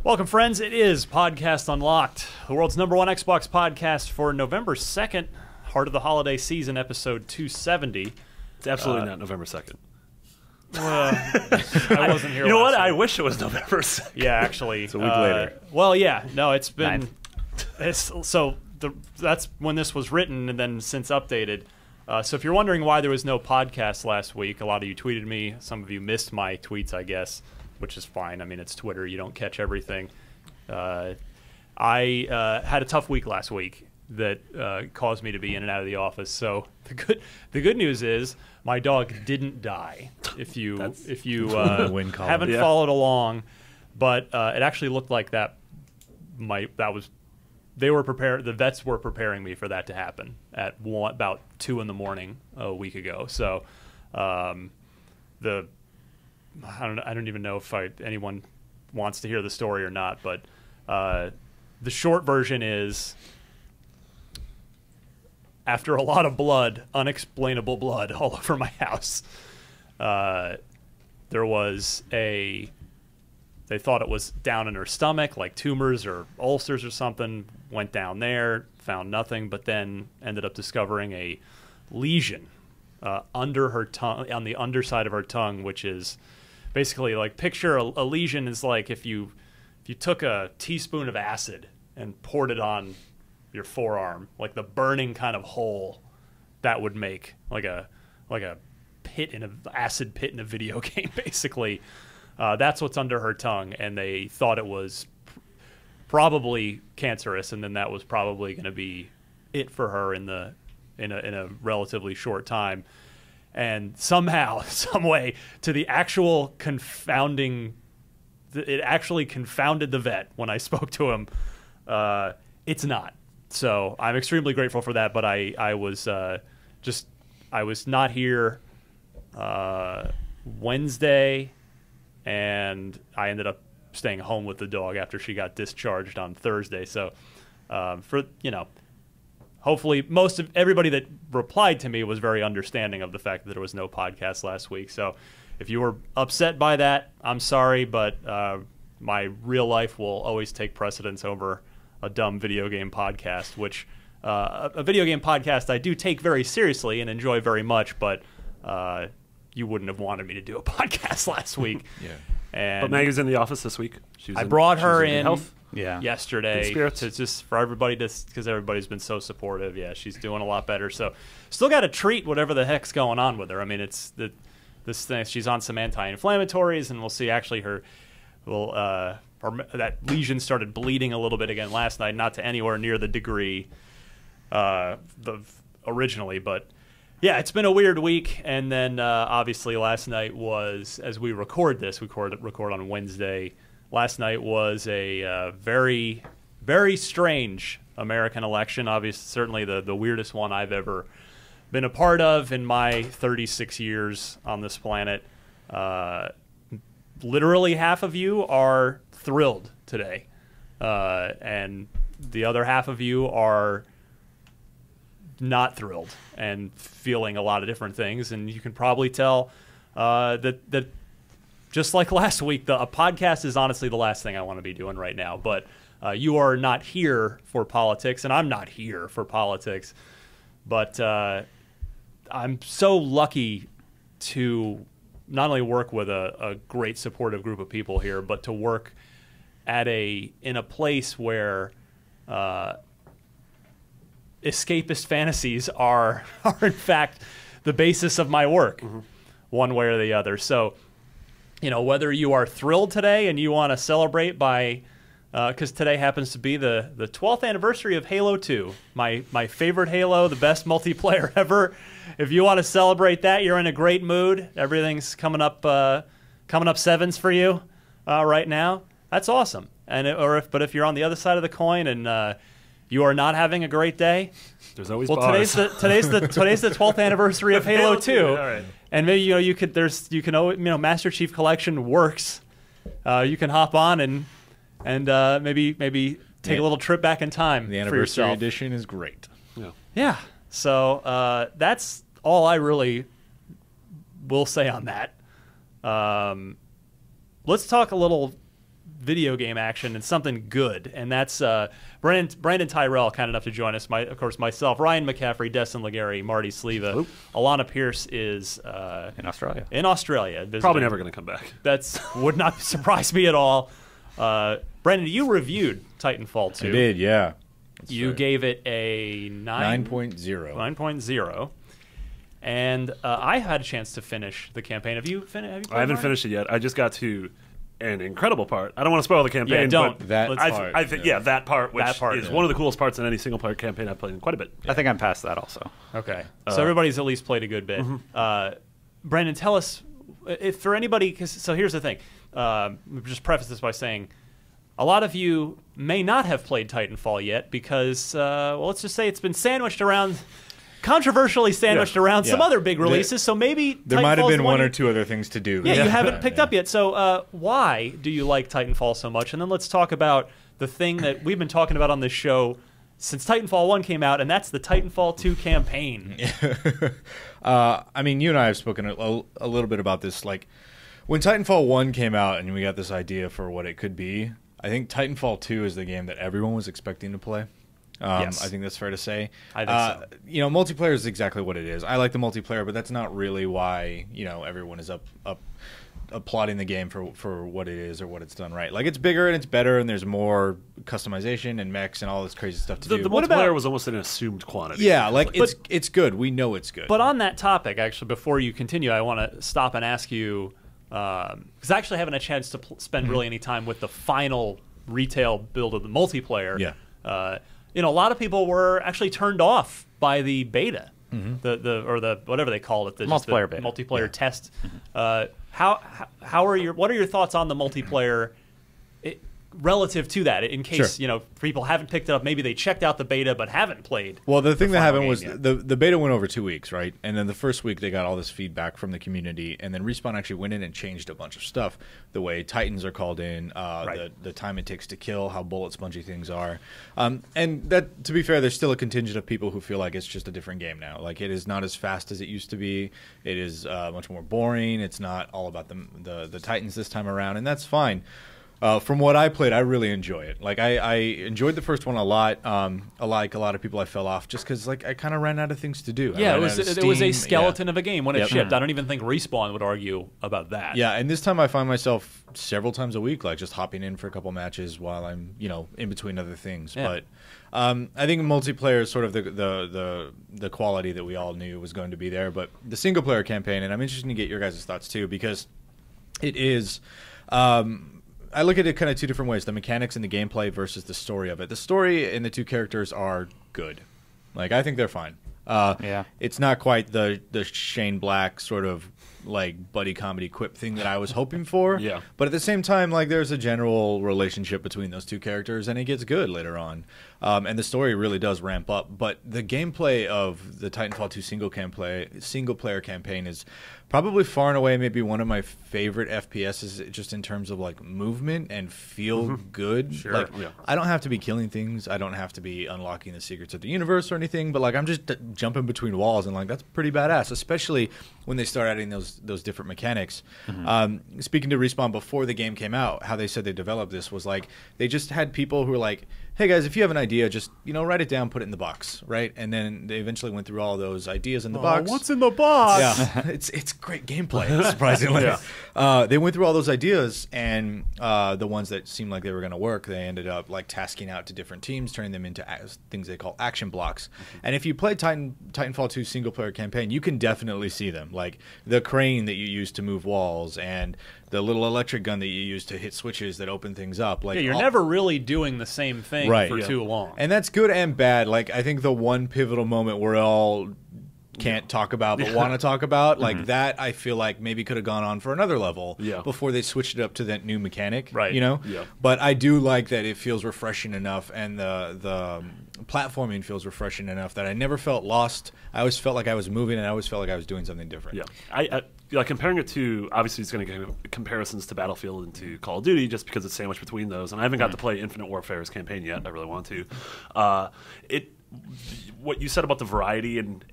Welcome, friends. It is Podcast Unlocked, the world's #1 Xbox podcast for November 2nd, heart of the holiday season, episode 270. It's absolutely not November 2nd. I wasn't here. You know what? week. I wish it was November 2nd. Yeah, actually. It's a week later. Well, yeah. No, it's been... That's when this was written and then since updated. So if you're wondering why there was no podcast last week, a lot of you tweeted me. Some of you missed my tweets, I guess, which is fine. I mean, it's Twitter. You don't catch everything. I had a tough week last week that caused me to be in and out of the office. So the good news is my dog didn't die. If you haven't followed along, but it actually looked like they were prepared. The vets were preparing me for that to happen at about 2 a.m. a week ago. So I don't even know if anyone wants to hear the story or not, but the short version is, after a lot of blood, unexplainable blood all over my house, there was they thought it was down in her stomach, like tumors or ulcers or something, went down there, found nothing, but then ended up discovering a lesion under her tongue, on the underside of her tongue, which is basically like, picture a lesion is like if you took a teaspoon of acid and poured it on your forearm, like the burning kind of hole that would make, like a acid pit in a video game, basically. That's what's under her tongue, and they thought it was probably cancerous, and then that was probably going to be it for her in a relatively short time. And somehow, some way, to the actual it actually confounded the vet when I spoke to him. It's not. So I'm extremely grateful for that, but I was not here Wednesday, and I ended up staying home with the dog after she got discharged on Thursday. So hopefully most of everybody that replied to me was very understanding of the fact that there was no podcast last week. So if you were upset by that, I'm sorry, but my real life will always take precedence over a dumb video game podcast, which a video game podcast I do take very seriously and enjoy very much, but you wouldn't have wanted me to do a podcast last week. Yeah. And but Maggie's in the office this week. I brought her in yesterday to just for everybody, because everybody's been so supportive. Yeah, she's doing a lot better. So still got to treat whatever the heck's going on with her. I mean, it's this thing. She's on some anti-inflammatories, and we'll see. Actually, that lesion started bleeding a little bit again last night. Not to anywhere near the degree originally, but. Yeah, it's been a weird week, and then obviously last night was, as we record this, we record on Wednesday. Last night was a very, very strange American election. Obviously, certainly the weirdest one I've ever been a part of in my 36 years on this planet. Literally half of you are thrilled today, and the other half of you are not thrilled and feeling a lot of different things, and you can probably tell that just like last week, a podcast is honestly the last thing I want to be doing right now. But you are not here for politics, and I'm not here for politics. But I'm so lucky to not only work with a great supportive group of people here, but to work in a place where escapist fantasies are in fact the basis of my work, one way or the other. So, whether you are thrilled today and you want to celebrate by, because today happens to be the 12th anniversary of Halo 2, my favorite Halo, the best multiplayer ever. If you want to celebrate that, you're in a great mood. Everything's coming up sevens for you right now. That's awesome. But if you're on the other side of the coin and you are not having a great day, there's always today's the 12th anniversary of Halo 2. All right. And maybe Master Chief Collection works. You can hop on and maybe take a little trip back in time. The anniversary edition is great. Yeah. So that's all I really will say on that. Let's talk a little video game action and something good, and that's Brandon Tyrell, kind enough to join us. Of course, myself, Ryan McCaffrey, Destin Legary, Marty Sleva. Alana Pierce is in Australia. Visiting. Probably never going to come back. That's would not surprise me at all. Brandon, you reviewed Titanfall 2. I did, yeah. You gave it a 9.0. 9.0. And I had a chance to finish the campaign. Have you finished? I haven't finished it yet. I just got to an incredible part. I don't want to spoil the campaign. Yeah, don't. But That I think that part, which is one of the coolest parts in any single player campaign I've played in quite a bit. I think I'm past that also. Okay, so everybody's at least played a good bit. Brandon, tell us if for anybody. So here's the thing. Just preface this by saying, a lot of you may not have played Titanfall yet because, well, let's just say it's been controversially sandwiched around some other big releases. So maybe there might have Titanfall's been one or two other things to do. Yeah, you haven't picked up yet. So why do you like Titanfall so much? And then let's talk about the thing that we've been talking about on this show since Titanfall 1 came out, and that's the Titanfall 2 campaign. I mean, you and I have spoken a little bit about this. Like, when Titanfall 1 came out and we got this idea for what it could be, I think Titanfall 2 is the game that everyone was expecting to play. Yes. I think that's fair to say. I think so. You know, multiplayer is exactly what it is. I like the multiplayer, but that's not really why, you know, everyone is applauding the game for what it is or what it's done right. Like, it's bigger and it's better, and there's more customization and mechs and all this crazy stuff to do. The multiplayer was almost an assumed quantity. Yeah, like it's good. We know it's good. But on that topic, actually, before you continue, I want to stop and ask you, because I actually haven't had a chance to spend really any time with the final retail build of the multiplayer. Yeah. You know, a lot of people were actually turned off by the beta, the whatever they call it, the multiplayer beta, multiplayer test. What are your thoughts on the multiplayer relative to that? In case you know people haven't picked it up, maybe they checked out the beta but haven't played. Well, the thing that happened was the beta went over 2 weeks, right? And then the first week they got all this feedback from the community, and then Respawn actually went in and changed a bunch of stuff. The way Titans are called in, the time it takes to kill, how bullet spongy things are, and that, to be fair, there's still a contingent of people who feel like it's just a different game now. Like, it is not as fast as it used to be. It is much more boring. It's not all about the Titans this time around, and that's fine. From what I played, I really enjoy it. Like, I enjoyed the first one a lot. Like a lot of people, I fell off just because, like, I kind of ran out of things to do. Yeah, it was a skeleton of a game when it shipped. I don't even think Respawn would argue about that. Yeah, and this time I find myself several times a week, like, just hopping in for a couple matches while I'm, you know, in between other things. Yeah. But I think multiplayer is sort of the quality that we all knew was going to be there. But the single player campaign, and I'm interested to get your guys' thoughts too, because it is. I look at it kind of two different ways: the mechanics and the gameplay versus the story of it. The story and the two characters are good. Like, I think they're fine. It's not quite the Shane Black sort of like buddy comedy quip thing that I was hoping for. Yeah. But at the same time, like, there's a general relationship between those two characters, and it gets good later on. And the story really does ramp up. But the gameplay of the Titanfall 2 single player campaign is probably far and away maybe one of my favorite FPSs, just in terms of, like, movement and feel good. Sure. Like, I don't have to be killing things. I don't have to be unlocking the secrets of the universe or anything. But, like, I'm just jumping between walls, and, like, that's pretty badass, especially when they start adding those different mechanics. Speaking to Respawn before the game came out, how they said they developed this was, like, they just had people who were like, hey guys, if you have an idea, just, you know, write it down, put it in the box, right? And then they eventually went through all those ideas in the box. What's in the box? Yeah, it's great gameplay, surprisingly. They went through all those ideas, and the ones that seemed like they were going to work, they ended up, like, tasking out to different teams, turning them into things they call action blocks. And if you play Titanfall 2 single player campaign, you can definitely see them, like the crane that you use to move walls, and the little electric gun that you use to hit switches that open things up. Like, you're never really doing the same thing for too long. And that's good and bad. Like, I think the one pivotal moment we're all can't talk about but want to talk about, like, that I feel like maybe could have gone on for another level before they switched it up to that new mechanic, you know? But I do like that it feels refreshing enough, and the platforming feels refreshing enough that I never felt lost. I always felt like I was moving, and I always felt like I was doing something different. I like comparing it to, obviously it's going to get comparisons to Battlefield and to Call of Duty just because it's sandwiched between those, and I haven't got to play Infinite Warfare's campaign yet. I really want to. What you said about the variety and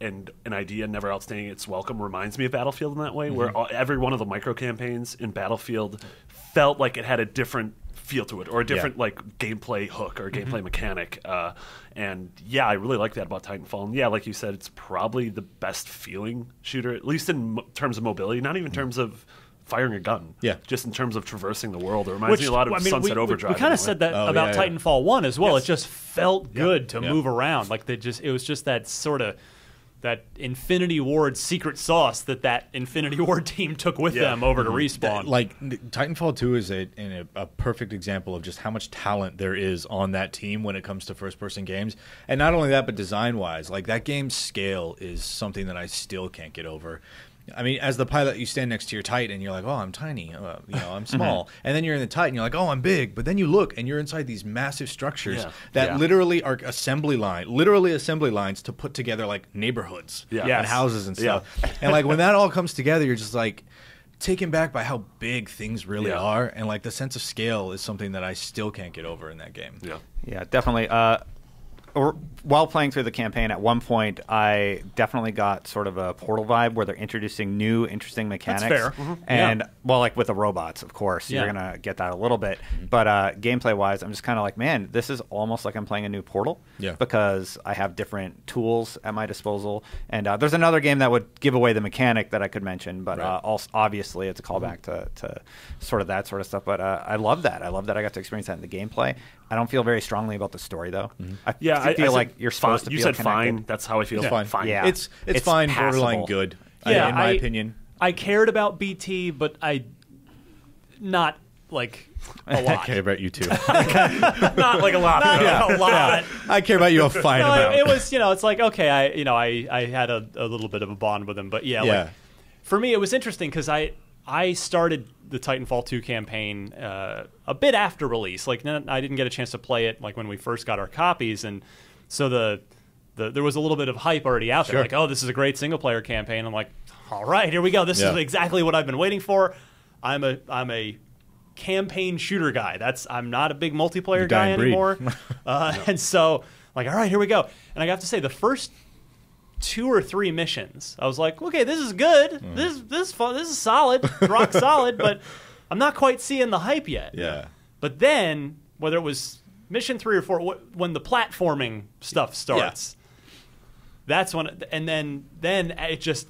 an idea never outstaying its welcome reminds me of Battlefield in that way, where every one of the micro campaigns in Battlefield felt like it had a different feel to it, or a different like gameplay hook or gameplay mechanic. And yeah, I really like that about Titanfall. And yeah, like you said, it's probably the best feeling shooter, at least in terms of mobility, not even in terms of firing a gun. Yeah. Just in terms of traversing the world. It reminds me a lot of Sunset Overdrive. We kind of said that about Titanfall 1 as well. It just felt good to move around. Like it was just that sort of that Infinity Ward secret sauce that Infinity Ward team took with them over to Respawn. Like Titanfall 2 is a perfect example of just how much talent there is on that team when it comes to first-person games. And not only that, but design-wise, like that game's scale is something that I still can't get over. I mean, as the pilot, you stand next to your Titan, and you're like, "Oh, I'm tiny. I'm small." And then you're in the Titan, you're like, "Oh, I'm big." But then you look, and you're inside these massive structures that literally are assembly lines to put together like neighborhoods and houses and stuff. And like when that all comes together, you're just like taken back by how big things really are, and like the sense of scale is something that I still can't get over in that game. Yeah, definitely. While playing through the campaign, at one point, I definitely got sort of a Portal vibe where they're introducing new, interesting mechanics. That's fair. And, well, like with the robots, of course, you're going to get that a little bit. But gameplay-wise, I'm just kind of like, man, this is almost like I'm playing a new Portal because I have different tools at my disposal. And there's another game that would give away the mechanic that I could mention, but also, obviously it's a callback to sort of that sort of stuff. But I love that. I love that I got to experience that in the gameplay. I don't feel very strongly about the story, though. I feel like you're supposed to feel connected. Fine. That's how I feel. Fine. Yeah. It's fine, passable. borderline good, in my opinion. I cared about BT, but not like a lot. I care about you too. Not like a lot. Not a lot. I care about you a fine amount. It was, it's like, okay, I had a little bit of a bond with him, but like, for me, it was interesting because I started the Titanfall 2 campaign a bit after release. Like, I didn't get a chance to play it like when we first got our copies, and so there was a little bit of hype already out there. Like, oh, this is a great single player campaign. I'm like, all right, here we go. This is exactly what I've been waiting for. I'm a campaign shooter guy. I'm not a big multiplayer guy anymore. And so, like, all right, here we go. And I have to say, the first 2 or 3 missions, I was like, okay, this is good. This is fun. This is solid, rock solid. But I'm not quite seeing the hype yet. Yeah. But then, whether it was mission 3 or 4, when the platforming stuff starts, that's when. And then it just.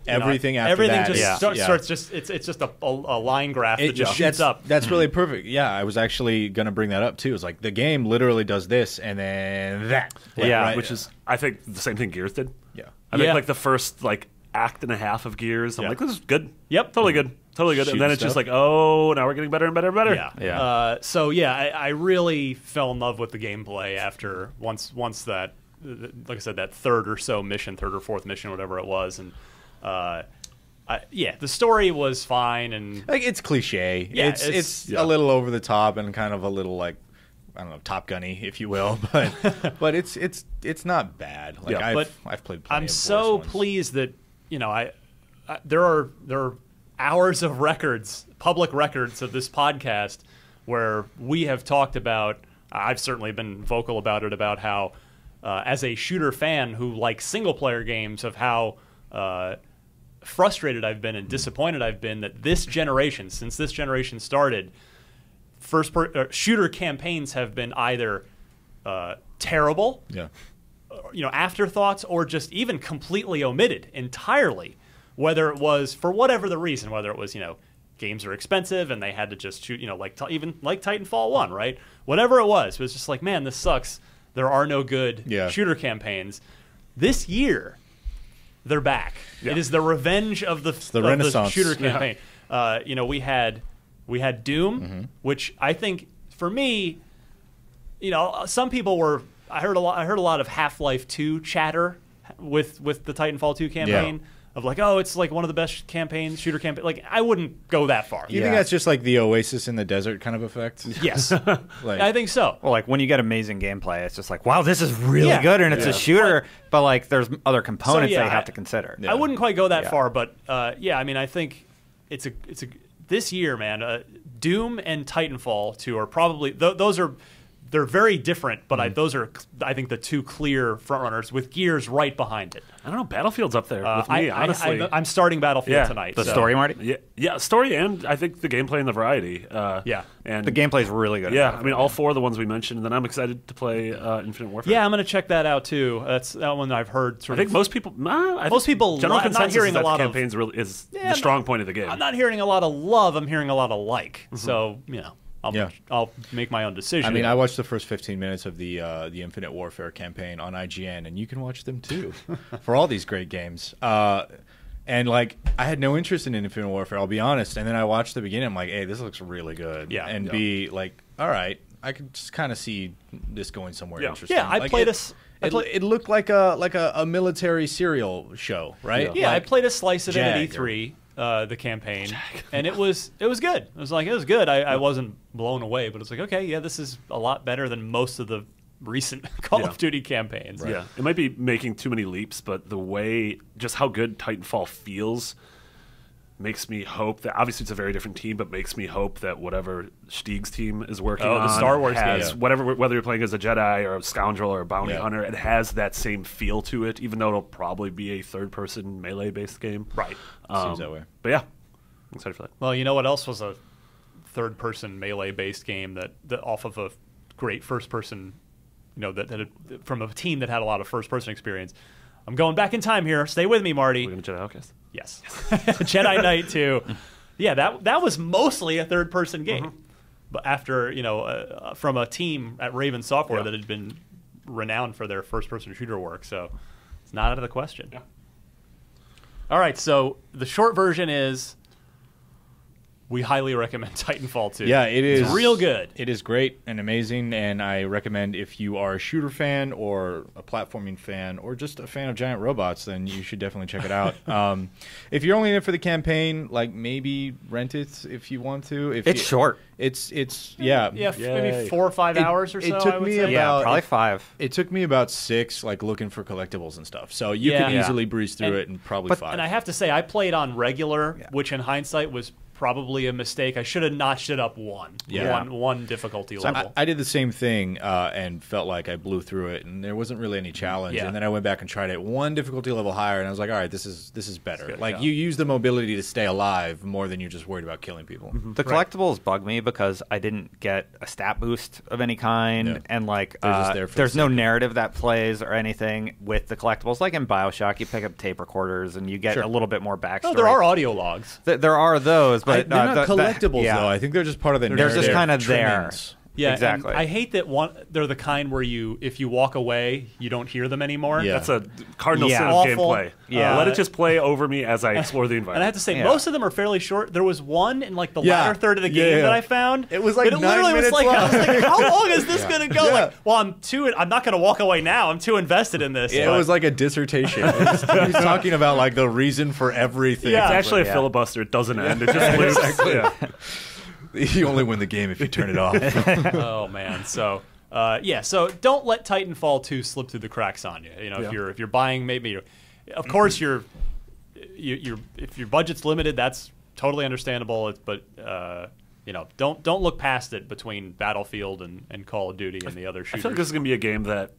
Everything after everything that just starts just it's just a line graph that just shoots up. That's really perfect. Yeah, I was actually going to bring that up too. It's like the game literally does this and then that. Which is I think the same thing Gears did. Yeah. I think like the first like act and a half of Gears, I'm like, this is good. Yep. Totally good. Totally good. And then it's just like, oh, now we're getting better and better and better. Yeah. So I really fell in love with the gameplay after once that, like I said, that third or fourth mission, whatever it was, and the story was fine, and like it's cliche. Yeah, it's a little over the top and kind of a little like, I don't know, Top Gunny, if you will, but it's not bad. Like I've played. I'm so pleased that there are hours of records, public records of this podcast where we have talked about. I've certainly been vocal about it, about how as a shooter fan who likes single player games, of how frustrated I've been and disappointed I've been that since this generation started, shooter campaigns have been either terrible, afterthoughts, or just even completely omitted entirely. Whether it was for whatever the reason, whether it was games are expensive and they had to just shoot, even like Titanfall 1, right? Whatever it was just like, man, this sucks. There are no good shooter campaigns. This year, they're back. Yeah. It is the revenge of the shooter campaign. We had Doom, which I think for me, some people were. I heard a lot of Half-Life 2 chatter with the Titanfall 2 campaign. Of like, oh, it's like one of the best shooter campaign. Like, I wouldn't go that far. You think that's just like the Oasis in the desert kind of effect? Yes, I think so. Well, like when you get amazing gameplay, it's just like, wow, this is really good, and it's a shooter. But like, there's other components that you have to consider. I wouldn't quite go that far, but I mean, I think it's this year, man. Doom and Titanfall 2 are probably those are they're very different, but those are, I think, the two clear frontrunners with Gears right behind it. I don't know. Battlefield's up there with me, honestly. I'm starting Battlefield tonight. The story, Marty? Yeah, story, and I think the gameplay and the variety. And the gameplay's really good. Yeah, I mean, all four of the ones we mentioned, and then I'm excited to play Infinite Warfare. Yeah, I'm going to check that out too. That's that one I've heard. I think most people, general I'm consensus not hearing is that a lot the of campaign's really is the strong point of the game. I'm not hearing a lot of love. I'm hearing a lot of like. So I'll make my own decision. I mean, I watched the first 15 minutes of the Infinite Warfare campaign on IGN, and you can watch them too for all these great games. And like, I had no interest in Infinite Warfare, I'll be honest. And then I watched the beginning. I'm like, hey, this looks really good. Yeah. And be like, all right, I could just kind of see this going somewhere interesting. Yeah, I played it looked like a military serial show, right? Yeah, like, I played a slice of it at E3. The campaign, and it was good. It was good. I wasn't blown away, but it's like, okay, yeah, this is a lot better than most of the recent Call of Duty campaigns. Right. Yeah, it might be making too many leaps, but the way, just how good Titanfall feels, makes me hope that, obviously it's a very different team, but makes me hope that whatever Stieg's team is working on, the Star Wars has game, whether you're playing as a Jedi or a scoundrel or a bounty hunter, it has that same feel to it, even though it'll probably be a third-person melee-based game. Right. Seems that way. But yeah, I'm excited for that. Well, you know what else was a third-person melee-based game that off of a great first-person, from a team that had a lot of first-person experience. I'm going back in time here. Stay with me, Marty. We're going to Jedi Outcast? Yes. Jedi Knight 2. Yeah, that was mostly a third-person game. But after, from a team at Raven Software that had been renowned for their first-person shooter work, so it's not out of the question. Yeah. All right, so the short version is we highly recommend Titanfall 2. Yeah, it is. It's real good. It is great and amazing, and I recommend if you are a shooter fan or a platforming fan or just a fan of giant robots, then you should definitely check it out. If you're only in it for the campaign, like maybe rent it if you want to. It's short. It's maybe 4 or 5 hours or so. It took me about probably 5. It took me about 6, like looking for collectibles and stuff. So you can easily breeze through it in probably 5. And I have to say, I played on regular, which in hindsight was probably a mistake. I should have notched it up one difficulty level. I did the same thing and felt like I blew through it, and there wasn't really any challenge. And then I went back and tried it one difficulty level higher, and I was like, all right, this is better. Like you use the mobility to stay alive more than you're just worried about killing people. The collectibles bug me because I didn't get a stat boost of any kind, and like there's no narrative that plays or anything with the collectibles. Like in BioShock, you pick up tape recorders and you get a little bit more backstory. Oh, there are audio logs. There are those, but they're not collectibles though. I think they're just part of the narrative. They're just kind of there. Yeah, exactly. I hate that they're the kind where if you walk away, you don't hear them anymore. Yeah. That's a cardinal sin of gameplay. Yeah. Let it just play over me as I explore the environment. And I have to say, most of them are fairly short. There was one in like the latter third of the game that I found. It was like 9 minutes long. I was like, how long is this going to go? Like, well, I'm not going to walk away now. I'm too invested in this. It was like a dissertation. He's talking about like the reason for everything. Yeah. It's actually a filibuster. It doesn't end. It just lives. Exactly. You only win the game if you turn it off. Oh man, so so don't let Titanfall 2 slip through the cracks on you. If you're buying, maybe, of course if your budget's limited, that's totally understandable. But don't look past it between Battlefield and Call of Duty and the other shooters. I feel like this is gonna be a game that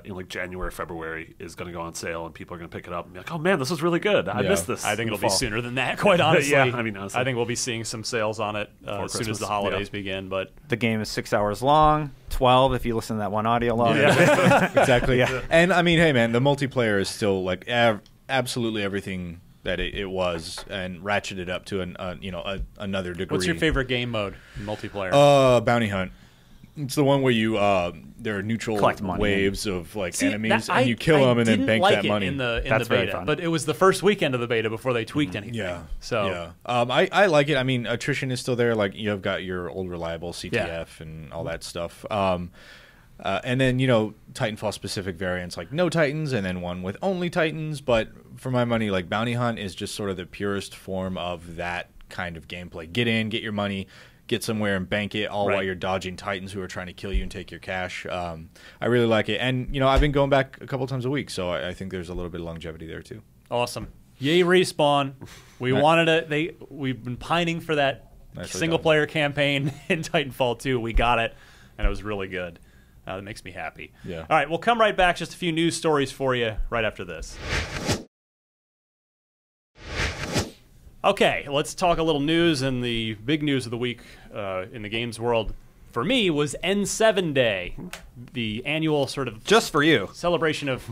in like January, February is going to go on sale, and people are going to pick it up and be like, "Oh man, this was really good. I missed this." I think it'll be sooner than that. Quite honestly, honestly. I think we'll be seeing some sales on it as soon as the holidays begin. But the game is 6 hours long, 12 if you listen to that one audio log. Exactly. And I mean, hey man, the multiplayer is still like absolutely everything that it was, and ratcheted up to another degree. What's your favorite game mode in multiplayer? Bounty Hunt. It's the one where you there are neutral waves of like enemies, and you kill them and then bank that money. In the beta, but it was the first weekend of the beta before they tweaked anything. I like it. I mean, attrition is still there. Like you've got your old reliable CTF and all that stuff. And then Titanfall specific variants like no Titans, and then one with only Titans. But for my money, like Bounty Hunt is just sort of the purest form of that kind of gameplay. Get in, get your money, get somewhere and bank it all while you're dodging Titans who are trying to kill you and take your cash. I really like it. And, I've been going back a couple times a week, so I think there's a little bit of longevity there, too. Awesome. Yay, Respawn. We wanted it. We've been pining for that single-player campaign in Titanfall 2. We got it. and it was really good. That makes me happy. Yeah. All right, we'll come right back. Just a few news stories for you right after this. Okay, let's talk a little news, and the big news of the week in the games world for me was N7 Day, the annual sort of just for you celebration of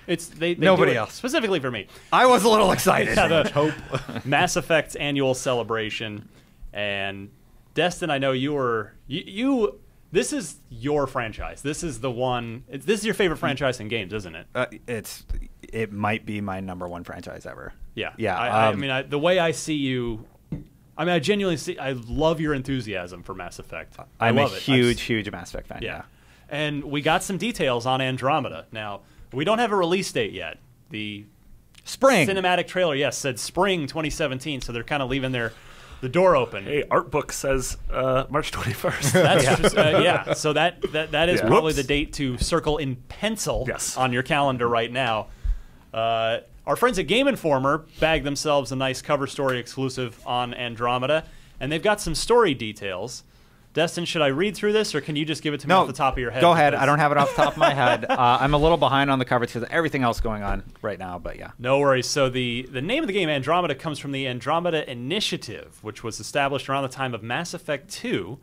they nobody do it else specifically for me. I was a little excited. Yeah, the hope Mass Effect annual celebration, and Destin, I know you this is your franchise. This is the one. This is your favorite franchise in games, isn't it? It might be my #1 franchise ever. Yeah, yeah. I mean, the way I see you, I mean, I genuinely see. I love your enthusiasm for Mass Effect. I'm love a it. huge Mass Effect fan. Yeah, and we got some details on Andromeda. Now we don't have a release date yet. The spring cinematic trailer, yes, said spring 2017. So they're kind of leaving the door open. Hey, art book says March 21st. That's yeah. So that is probably Whoops. the date to circle in pencil Yes. on your calendar right now. Our friends at Game Informer bagged themselves a nice cover story exclusive on Andromeda, and they've got some story details. Destin, should I read through this, or can you just give it to me off the top of your head? Go ahead. I don't have it off the top of my head. I'm a little behind on the cover because of everything else going on right now, but yeah. No worries. So the name of the game, Andromeda, comes from the Andromeda Initiative, which was established around the time of Mass Effect 2.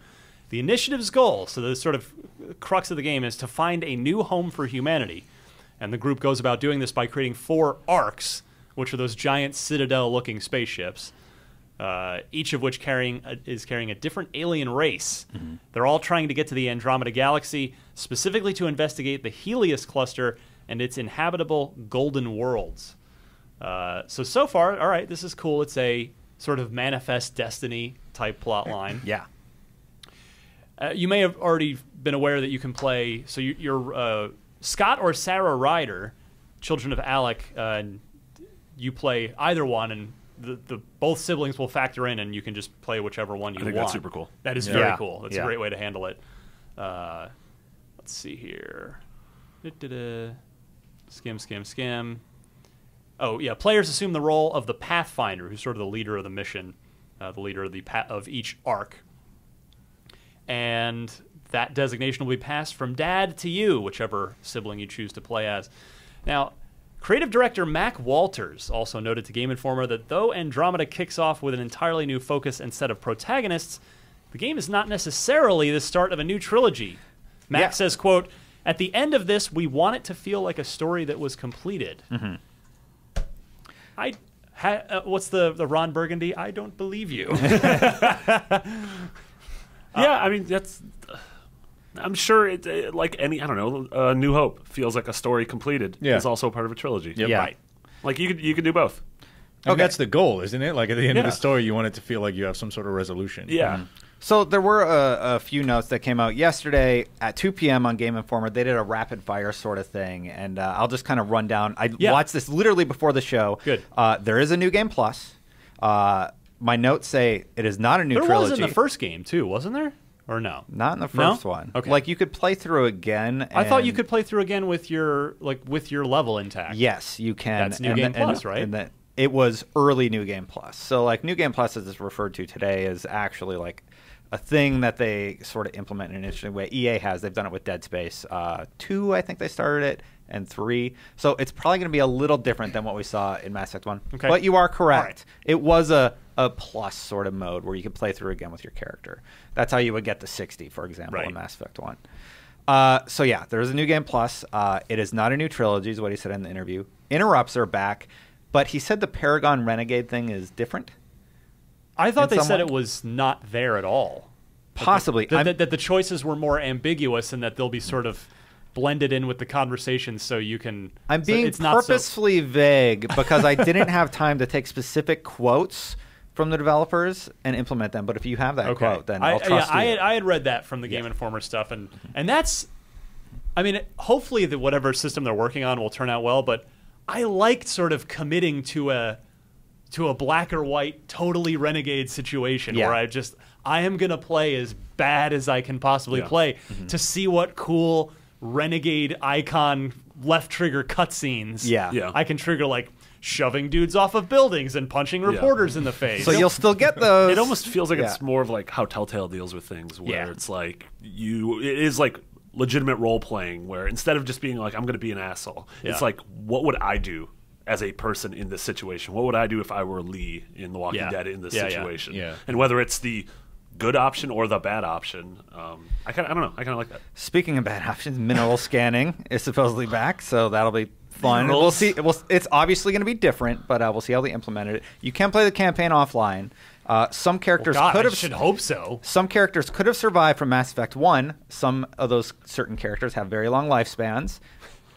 The initiative's goal, so the sort of crux of the game, is to find a new home for humanity. And the group goes about doing this by creating 4 arcs, which are those giant citadel-looking spaceships, each of which is carrying a different alien race. Mm-hmm. They're all trying to get to the Andromeda Galaxy, specifically to investigate the Helios cluster and its inhabitable golden worlds. So far, all right, this is cool. It's a sort of Manifest Destiny type plot line. Yeah. You may have already been aware that you can play. So you're Scott or Sarah Ryder, children of Alec. You play either one, and the both siblings will factor in, and you can just play whichever one you want. I think that's super cool. That is very cool. That's a great way to handle it. Let's see here. Skim. Oh yeah, players assume the role of the Pathfinder, who's sort of the leader of the mission, the leader of each arc, and that designation will be passed from dad to you, whichever sibling you choose to play as. Now, creative director Mac Walters also noted to Game Informer that though Andromeda kicks off with an entirely new focus and set of protagonists, the game is not necessarily the start of a new trilogy. Mac says, quote, "At the end of this, we want it to feel like a story that was completed." Mm-hmm. What's the Ron Burgundy? I don't believe you. Yeah, I mean, that's... I'm sure it like any, I don't know, New Hope feels like a story completed. Yeah. It's also part of a trilogy. Yep. Yeah. Right. Like, you could do both. And that's the goal, isn't it? Like, at the end of the story, you want it to feel like you have some sort of resolution. Yeah. Mm-hmm. So there were a few notes that came out yesterday at 2 p.m. on Game Informer. They did a rapid fire sort of thing, and I'll just kind of run down. I watched this literally before the show. Good. There is a new game plus. My notes say it is not a new trilogy. There was in the first game, too, wasn't there? Or no? Not in the first one. Okay. Like, you could play through again. I thought you could play through again with your level intact. Yes, you can. That's New Game Plus, right? And it was early New Game Plus. So, like, New Game Plus, as it's referred to today, is actually, like, a thing that they sort of implement in an interesting way. EA has. They've done it with Dead Space 2, I think they started it, and 3. So it's probably going to be a little different than what we saw in Mass Effect 1. Okay. But you are correct. Right. It was a plus sort of mode where you could play through again with your character. That's how you would get the 60, for example, in Mass Effect 1. So yeah, there's a New Game Plus. It is not a new trilogy, is what he said in the interview. Interrupts are back, but he said the Paragon Renegade thing is different. I thought they said it was not there at all. Possibly. That the choices were more ambiguous and that they'll be sort of blended in with the conversation so you can... I'm being purposefully vague because I didn't have time to take specific quotes from the developers and implement them. But if you have that quote, then I'll trust you. I had read that from the Game Informer stuff, and that's... I mean, hopefully whatever system they're working on will turn out well, but I liked sort of committing to a black or white, totally renegade situation where I am going to play as bad as I can possibly play to see what cool renegade icon left trigger cutscenes I can trigger, like shoving dudes off of buildings and punching reporters in the face. So you'll still get those. It almost feels like it's more of like how Telltale deals with things, where it's like it is like legitimate role playing, where instead of just being like, I'm going to be an asshole, it's like, what would I do as a person in this situation? What would I do if I were Lee in The Walking Dead in this situation? And whether it's the good option or the bad option, I don't know. I kind of like that. Speaking of bad options, mineral scanning is supposedly back, so that'll be fun. Minerals. We'll see. It's obviously going to be different, but we'll see how they implemented it. You can play the campaign offline. Some characters could have. I should hope so. Some characters could have survived from Mass Effect 1. Some of those certain characters have very long lifespans.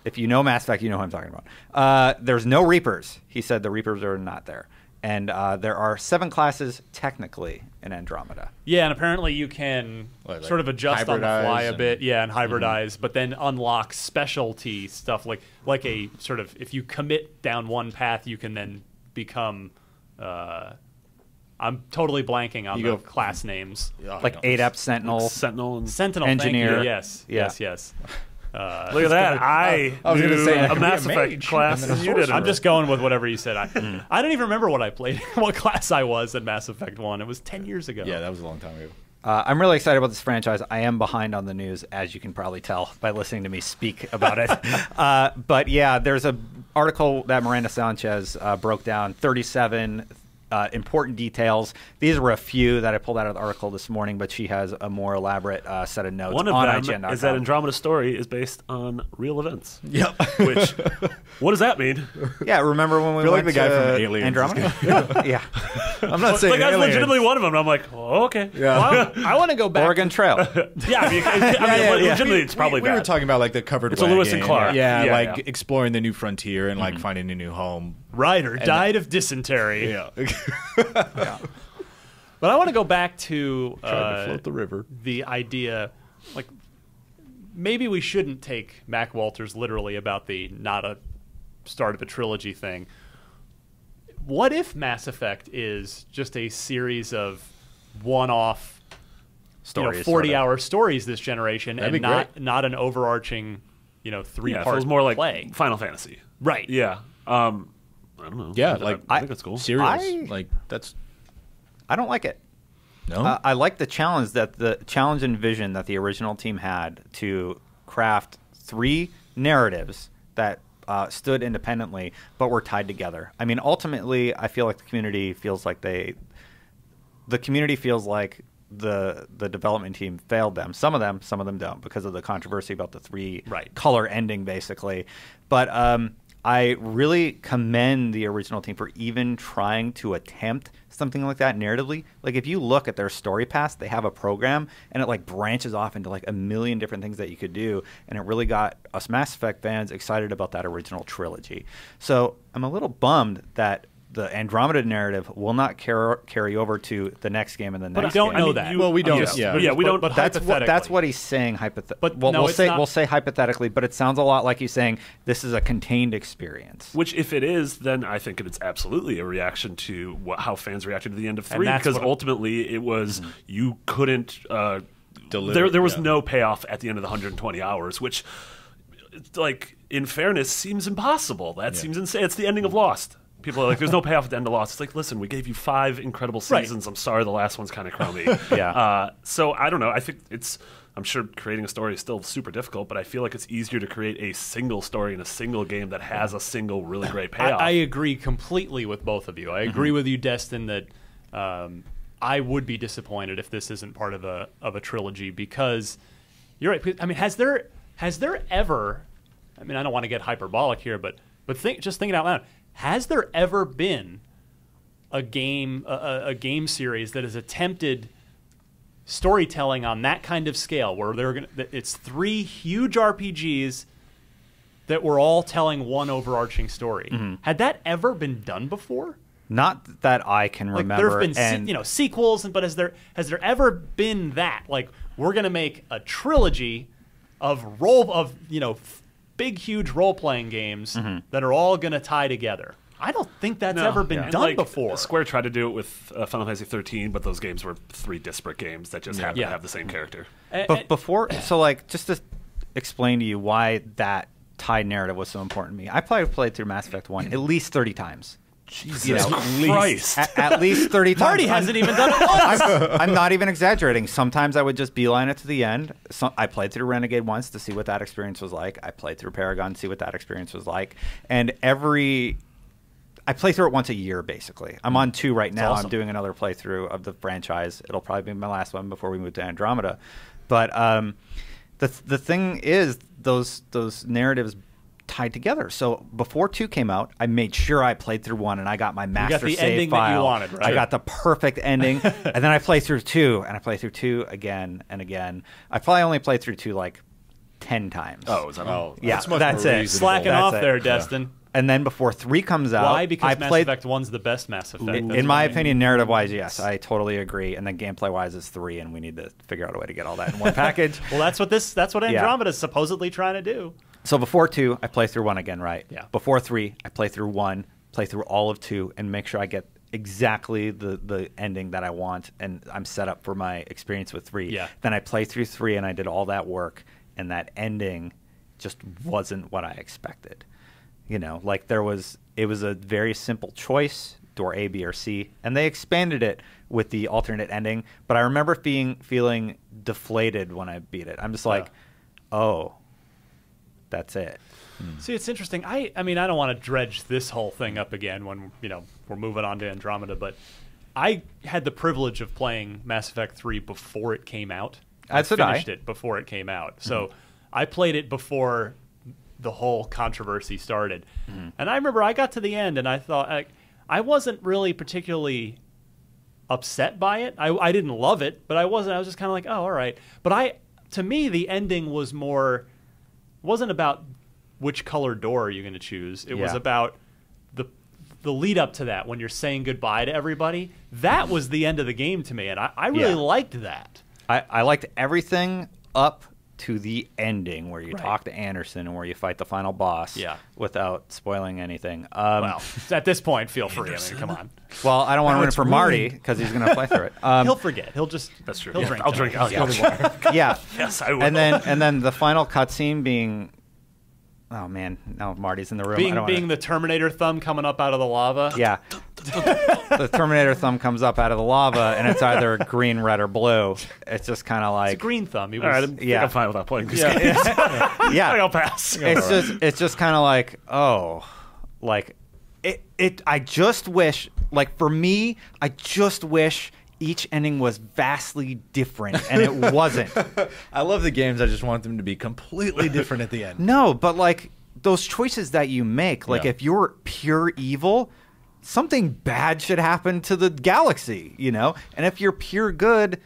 If you know Mass Effect, you know who I'm talking about. There's no Reapers. He said the Reapers are not there. And there are 7 classes technically in Andromeda. Yeah, and apparently you can sort of adjust on the fly a bit. Yeah, and hybridize, but then unlock specialty stuff like a sort of, if you commit down one path, you can then become... I'm totally blanking on the class names. Like Adept, Sentinel. Sentinel, Engineer. Yes. Look at that. I was going to say a Mass Effect class. And you did. I'm just going with whatever you said. I don't even remember what I played, what class I was in Mass Effect 1. It was 10 years ago. Yeah, that was a long time ago. I'm really excited about this franchise. I am behind on the news, as you can probably tell by listening to me speak about it. But yeah, there's an article that Miranda Sanchez broke down, 37 important details. These were a few that I pulled out of the article this morning, but she has a more elaborate set of notes. One of them is that Andromeda story is based on real events. Yep. Which, what does that mean? Yeah, remember when we went like the guy to from Aliens. Andromeda? Yeah. I'm not saying Like, I was aliens. legitimately one of them. And I'm like, oh, okay. Yeah. Well, I want to go back. Oregon Trail. Yeah, I mean, legitimately, it's probably we that. were talking about like the covered It's a wagon. Lewis and Clark. Yeah, exploring the new frontier and like finding a new home. Ryder died of dysentery. Yeah. But I want to go back to, Trying to float the river. The idea, like, maybe we shouldn't take Mac Walters literally about the not a start of a trilogy thing. What if Mass Effect is just a series of one-off Stories, 40-hour stories this generation, That'd and be not an overarching, 3-part Yeah, it feels more like play. Final Fantasy. Right. Yeah. I don't know. Yeah, I think that's cool. Serious. Like that's. I don't like it. No. I like the challenge and vision that the original team had to craft 3 narratives that stood independently but were tied together. I mean, ultimately, I feel like the community feels like the development team failed them. Some of them don't, because of the controversy about the 3 color ending, basically. But I really commend the original team for even trying to attempt something like that narratively. Like, if you look at their story paths, they have a program, and it like branches off into like a million different things that you could do, and it really got us Mass Effect fans excited about that original trilogy. So I'm a little bummed that the Andromeda narrative will not carry over to the next game and the next But I don't game. know that. Well, we don't. We don't. But That's what he's saying. But well, no, we'll say hypothetically, but it sounds a lot like he's saying this is a contained experience. Which, if it is, then I think it's absolutely a reaction to how fans reacted to the end of 3, because ultimately it was you couldn't deliver. There was no payoff at the end of the 120 hours, which, like, in fairness, seems impossible. That seems insane. It's the ending of Lost. People are like, there's no payoff at the end of Lost. It's like, listen, we gave you 5 incredible seasons. I'm sorry the last one's kind of crummy. So I don't know. I think I'm sure creating a story is still super difficult, but I feel like it's easier to create a single story in a single game that has a single really great payoff. I agree completely with both of you. I agree with you, Destin, that I would be disappointed if this isn't part of a trilogy, because you're right. I mean, has there ever? I mean, I don't want to get hyperbolic here, but just thinking out loud. Has there ever been a game series that has attempted storytelling on that kind of scale, where it's 3 huge RPGs that were all telling one overarching story? Had that ever been done before? Not that I can remember. There have been sequels, but has there ever been that? Like, we're going to make a trilogy of big, huge role-playing games that are all going to tie together. I don't think that's ever been done before. Square tried to do it with Final Fantasy 13, but those games were 3 disparate games that just happened to have the same character. But before, just to explain to you why that tied narrative was so important to me. I probably played through Mass Effect 1 at least 30 times. Jesus Christ. At least 30 times. Marty hasn't even done it once. I'm not even exaggerating. Sometimes I would just beeline it to the end. I played through Renegade once to see what that experience was like. I played through Paragon to see what that experience was like. And I play through it once a year, basically. I'm on 2 right now. Awesome. I'm doing another playthrough of the franchise. It'll probably be my last one before we move to Andromeda. But the thing is, those narratives tied together. So before 2 came out, I made sure I played through 1 and I got my master the save ending file. that you wanted, right? I got the perfect ending. And then I played through 2 and I played through 2 again and again. I probably only played through 2 like 10 times. Oh, is that all? Yeah, much that's more it. reasonable. Slacking That's off it. there, Destin. And then before 3 comes out, Why? Because I Mass played, Effect 1's the best Mass Effect. That's in my what I mean. opinion, narrative-wise, yes, I totally agree. And then gameplay-wise is 3, and we need to figure out a way to get all that in one package. Well, that's what Andromeda is supposedly trying to do. So before 2, I play through 1 again, right? Yeah. Before 3, I play through 1, play through all of 2, and make sure I get exactly the ending that I want, and I'm set up for my experience with 3. Yeah. Then I play through 3, and I did all that work, and that ending just wasn't what I expected. You know, like it was a very simple choice, door A, B, or C, and they expanded it with the alternate ending. But I remember feeling deflated when I beat it. I'm just like, oh, that's it. See, it's interesting. I mean, I don't want to dredge this whole thing up again when we're moving on to Andromeda, but I had the privilege of playing Mass Effect 3 before it came out. I finished it before it came out, so I played it before the whole controversy started. And I remember I got to the end and I thought I wasn't really particularly upset by it. I didn't love it, but I was just kind of like, oh, all right. But to me, the ending wasn't about which color door are you going to choose. It was about the lead up to that when you're saying goodbye to everybody. That was the end of the game to me, and I really liked that. I liked everything up to the ending where you talk to Anderson and where you fight the final boss without spoiling anything. Well, at this point, feel free. I mean, come on. Well, I don't want to ruin it for Marty because he's going to play through it. He'll forget. He'll just... That's true. He'll drink. I'll drink. I'll Yeah. Yeah. Yes, I will. And then the final cutscene being... Oh, man. Now Marty's in the room. Being the Terminator thumb coming up out of the lava. Yeah. The Terminator thumb comes up out of the lava, and it's either green, red, or blue. It's just kind of like... It's a green thumb. All right, I think I'm fine without playing this game. Yeah. I'll pass. It's just kind of like, oh, like I just wish, like for me, I just wish each ending was vastly different, and it wasn't. I love the games. I just want them to be completely different at the end. No, but like those choices that you make, like if you're pure evil, something bad should happen to the galaxy, you know? And if you're pure good,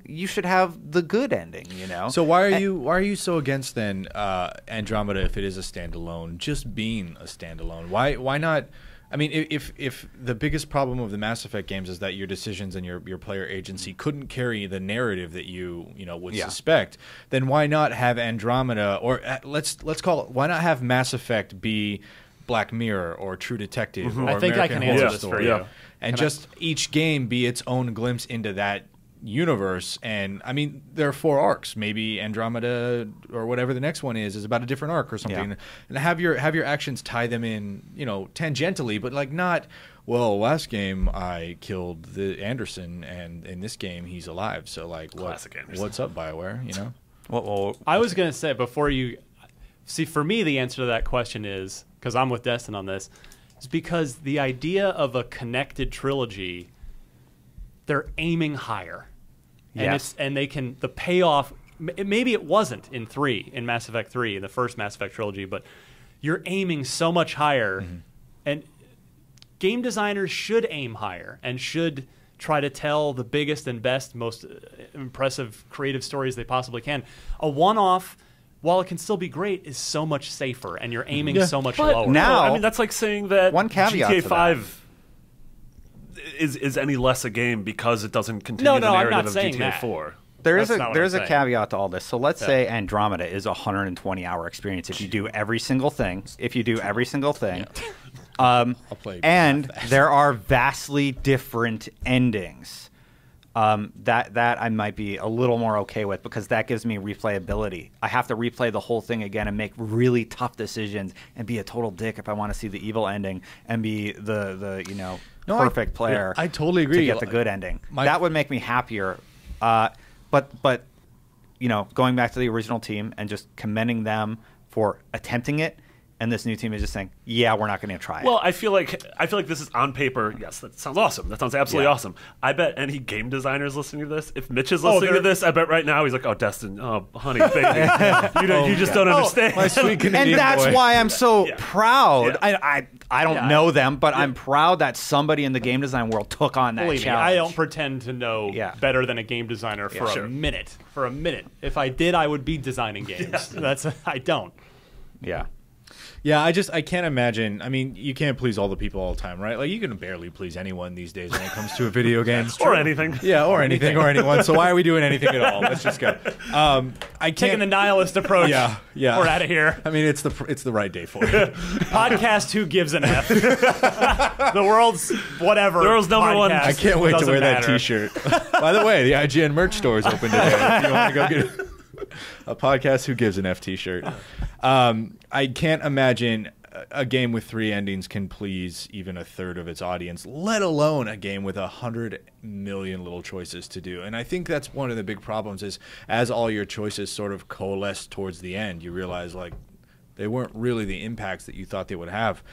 you should have the good ending, you know? So why are you so against then Andromeda if it is a standalone, just being a standalone? Why not? I mean, if the biggest problem of the Mass Effect games is that your decisions and your player agency couldn't carry the narrative that you would suspect, then why not have Andromeda, or let's call it, why not have Mass Effect be Black Mirror or True Detective or I think American I can Horror answer this for Story, you. and just each game be its own glimpse into that universe. And I mean, there are 4 arcs. Maybe Andromeda or whatever the next one is about a different arc or something, and have your actions tie them in, tangentially, but like not. Well, last game I killed the Anderson, and in this game he's alive. So like, what's up, BioWare? Well, I was going to say before you see, for me, the answer to that question is, because I'm with Destin on this, is because the idea of a connected trilogy, they're aiming higher. And the payoff, maybe it wasn't in Mass Effect 3, in the first Mass Effect trilogy, but you're aiming so much higher, and game designers should aim higher and should try to tell the biggest and best, most impressive creative stories they possibly can. A one-off, while it can still be great, is so much safer, and you're aiming so much lower. Now, I mean, that's like saying that one caveat GTA to 5 is any less a game because it doesn't continue the I'm narrative not of saying GTA that. 4. There's That's not what a I'm saying. caveat to all this. So let's say Andromeda is a 120-hour experience if you do every single thing. I'll play and half that. there are vastly different endings. that I might be a little more okay with, because that gives me replayability. I have to replay the whole thing again and make really tough decisions and be a total dick if I want to see the evil ending and be the perfect player. I totally agree to get the good ending. That would make me happier. But going back to the original team and just commending them for attempting it. And this new team is just saying, "Yeah, we're not going to try it." Well, I feel like this is on paper. Yes, that sounds awesome. That sounds absolutely awesome. I bet any game designers listening to this, if Mitch is listening to this, I bet right now he's like, "Oh, Destin, oh, honey, baby, you just don't understand." My sweet Canadian and that's boy. why I'm so proud. Yeah. I don't know them, but I'm proud that somebody in the game design world took on that challenge. I don't pretend to know better than a game designer for a minute. For a minute, if I did, I would be designing games. I don't. Yeah. Yeah, I can't imagine. I mean, you can't please all the people all the time, right? Like, you can barely please anyone these days when it comes to a video game. Or anything. Yeah, or anything or anyone. So why are we doing anything at all? Let's just go. I can't. Taking the nihilist approach. Yeah. We're out of here. I mean, it's the right day for it. Podcast Who Gives an F. The world's whatever. The world's number one. I can't wait to wear matter. that T-shirt. By the way, the IGN merch store is open today. If you want to go get a Podcast Who Gives an F T-shirt. I can't imagine a game with 3 endings can please even a third of its audience, let alone a game with 100 million little choices to do. And I think that's one of the big problems is as all your choices sort of coalesce towards the end, you realize like they weren't really the impacts that you thought they would have.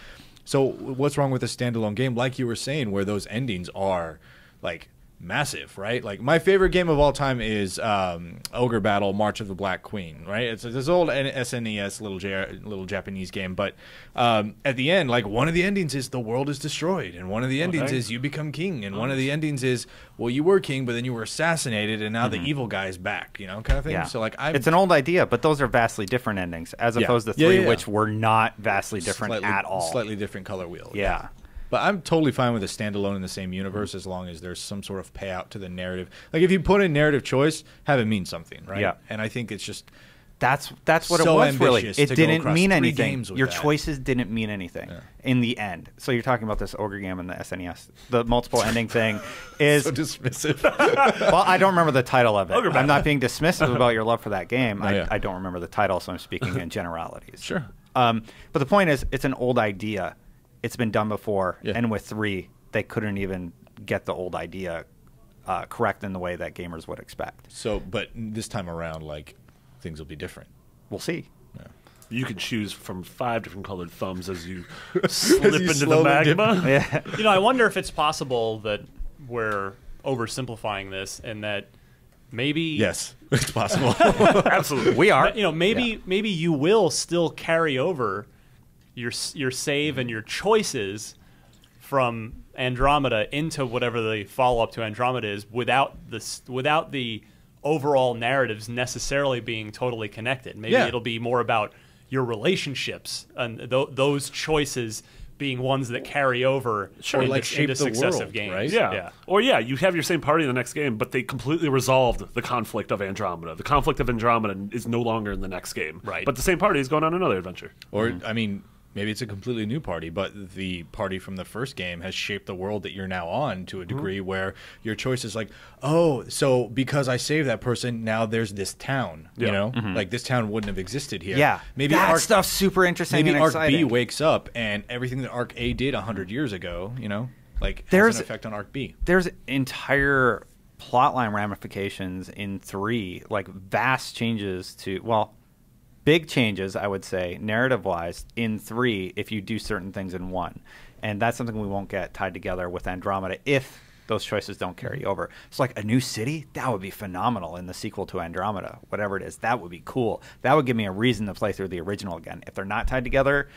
So what's wrong with a standalone game, like you were saying, where those endings are like massive, right? Like my favorite game of all time is Ogre Battle: March of the Black Queen, right? It's this old SNES little Japanese game, but at the end, like one of the endings is the world is destroyed, and one of the endings is you become king, and one of the endings is well you were king, but then you were assassinated, and now the evil guy is back, kind of thing. Yeah. So like it's an old idea, but those are vastly different endings as opposed to 3, which were not vastly different at all. Slightly different color wheel. Yeah. But I'm totally fine with a standalone in the same universe as long as there's some sort of payout to the narrative. Like if you put in narrative choice, have it mean something, right? Yeah. And I think it's just that's what so it was really. ambitious It to go didn't across mean 3 anything. games with Your that. choices didn't mean anything in the end. So you're talking about this ogre game and the SNES. The multiple ending thing is so dismissive. well, I don't remember the title of it. Ogre I'm not being dismissive about your love for that game. Yeah. I don't remember the title, so I'm speaking in generalities. Sure. But the point is, it's an old idea. It's been done before, and with 3, they couldn't even get the old idea correct in the way that gamers would expect. So, but this time around, like, things will be different. We'll see. Yeah. You can choose from 5 different colored thumbs as you slip into the slowly magma. Yeah. I wonder if it's possible that we're oversimplifying this and that maybe Yes, it's possible. Absolutely. We are. But, maybe you will still carry over your save and your choices from Andromeda into whatever the follow-up to Andromeda is without the overall narratives necessarily being totally connected. Maybe it'll be more about your relationships and those choices being ones that carry over like shape into the successive world, games. right? Yeah. Or you have your same party in the next game, but they completely resolved the conflict of Andromeda. The conflict of Andromeda is no longer in the next game. Right. But the same party is going on another adventure. Or, I mean, maybe it's a completely new party, but the party from the first game has shaped the world that you're now on to a degree where your choice is like, oh, so because I saved that person, now there's this town, you know? Like, this town wouldn't have existed here. Yeah. Maybe that stuff's super interesting maybe and Arc exciting. B wakes up and everything that Arc A did 100 years ago, like, There's has an effect on Arc B. There's entire plotline ramifications in 3, like vast changes big changes, I would say, narrative-wise, in 3 if you do certain things in 1. And that's something we won't get tied together with Andromeda if those choices don't carry over. So like a new city, that would be phenomenal in the sequel to Andromeda, whatever it is. That would be cool. That would give me a reason to play through the original again. If they're not tied together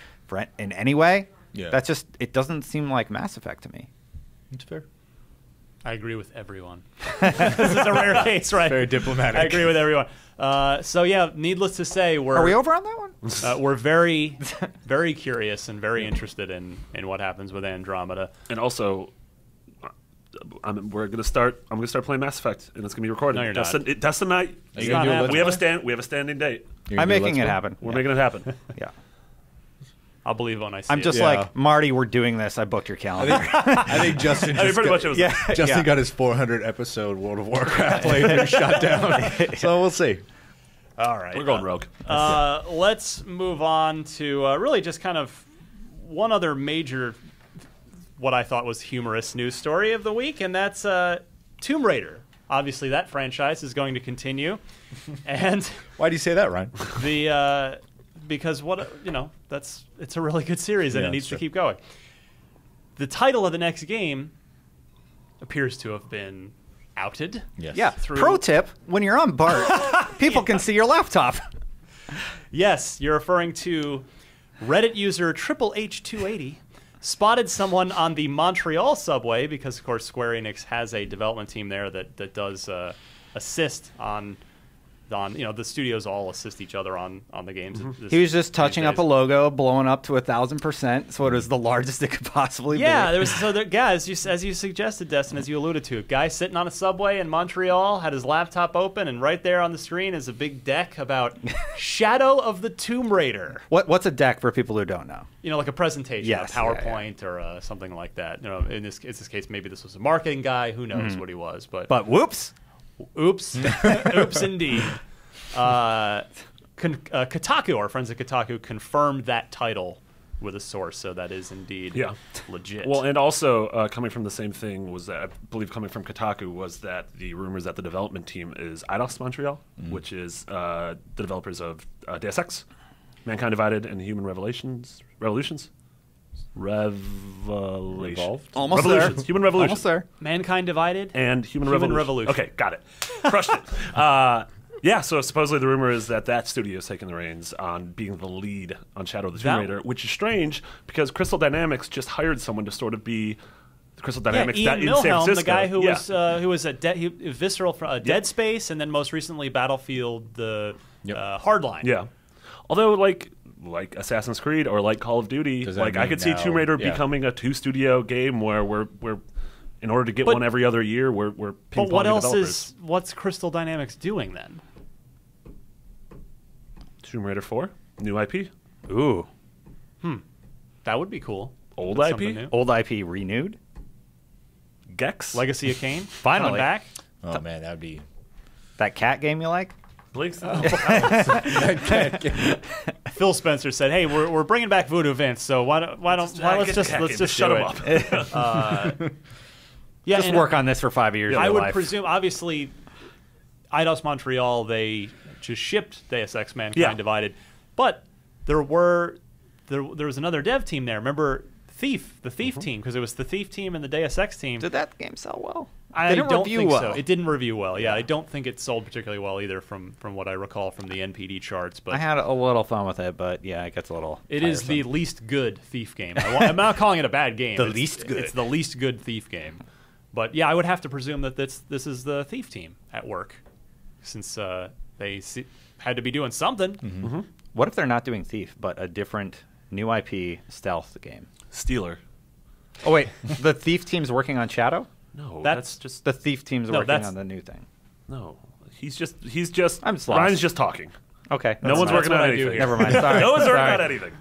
in any way, that's just, it doesn't seem like Mass Effect to me. It's fair. I agree with everyone. This is a rare case, right? Very diplomatic. I agree with everyone. Needless to say, Are we over on that one? we're very, very curious and very interested in what happens with Andromeda. And also, I'm going to start playing Mass Effect, and it's going to be recorded. No, you're not. Destin and I, Are you gonna do a let's we have play? a standing date. You're gonna I'm do a making let's it play? happen. We're making it happen. Yeah. I'll believe when I see I'm it. just like, Marty, we're doing this. I booked your calendar. I think Justin Justin got his 400 episode World of Warcraft playthrough shot down. So we'll see. All right. We're going rogue. Let's move on to really just kind of one other major, what I thought was humorous news story of the week, and that's Tomb Raider. Obviously, that franchise is going to continue. And why do you say that, Ryan? Because it's a really good series and it needs to keep going. The title of the next game appears to have been outed. Yes. Yeah. Pro tip: when you're on BART, people can see your laptop. Yes, you're referring to Reddit user Triple H280 spotted someone on the Montreal subway because, of course, Square Enix has a development team there that does assist on the studios all assist each other on the games. He was just touching up a logo, blowing up to 1,000%, so it was the largest it could possibly be. Yeah, as you suggested, Destin, as you alluded to, a guy sitting on a subway in Montreal had his laptop open, and right there on the screen is a big deck about Shadow of the Tomb Raider. What's a deck for people who don't know? Like a presentation, yes, a PowerPoint or something like that. In this case, maybe this was a marketing guy. Who knows what he was? But whoops. Oops. Oops, indeed. Kotaku, our friends at Kotaku, confirmed that title with a source, so that is indeed legit. Well, and also coming from the same thing was that, I believe coming from Kotaku, was that the rumors that the development team is Eidos Montreal, which is the developers of Deus Ex, Mankind Divided, and Human Revolutions. Almost there. Human Revolution. Almost there. Mankind Divided and Human Revolution. Okay, got it. Crushed it. So supposedly the rumor is that studio is taking the reins on being the lead on Shadow of the Tomb Raider, which is strange because Crystal Dynamics just hired someone to sort of be Crystal Dynamics Ian in Milhelm, San Francisco. the guy who was at Visceral, Dead Space, and then most recently Battlefield, the Hardline. Yeah. Although, like Assassin's Creed or like Call of Duty, I could see Tomb Raider becoming a 2-studio game where we're in order to get one every other year, we're ping-ponging what else developers. What's Crystal Dynamics doing then? Tomb Raider 4, new IP. Ooh. That would be cool. Old That's IP? Old IP renewed? Gex? Legacy of Kain? Finally. Coming back? Oh, man, that would be... That cat game you like? Phil Spencer said, "Hey, we're bringing back Voodoo Vince, so let's just shut do him it." up. Just work on this for 5 years. I would presume, obviously, Eidos Montreal, they just shipped Deus Ex Mankind Divided, but there was another dev team there. Remember the Thief team, because it was the Thief team and the Deus Ex team. Did that game sell well? I don't think so. It didn't review well. Yeah, I don't think it sold particularly well either, from what I recall from the NPD charts. But I had a little fun with it, but it gets a little. It is the least good Thief game. I'm not calling it a bad game. Least good. It's the least good Thief game. But I would have to presume that this is the Thief team at work, since they had to be doing something. Mm-hmm. What if they're not doing Thief, but a different new IP stealth game? Stealer. Oh wait, the Thief team's working on Shadow? No, that's just the Thief team's working on the new thing. No, he's just. I'm lost. Ryan's just talking. Okay, no one's working on anything. Never mind. Sorry. No one's working on anything.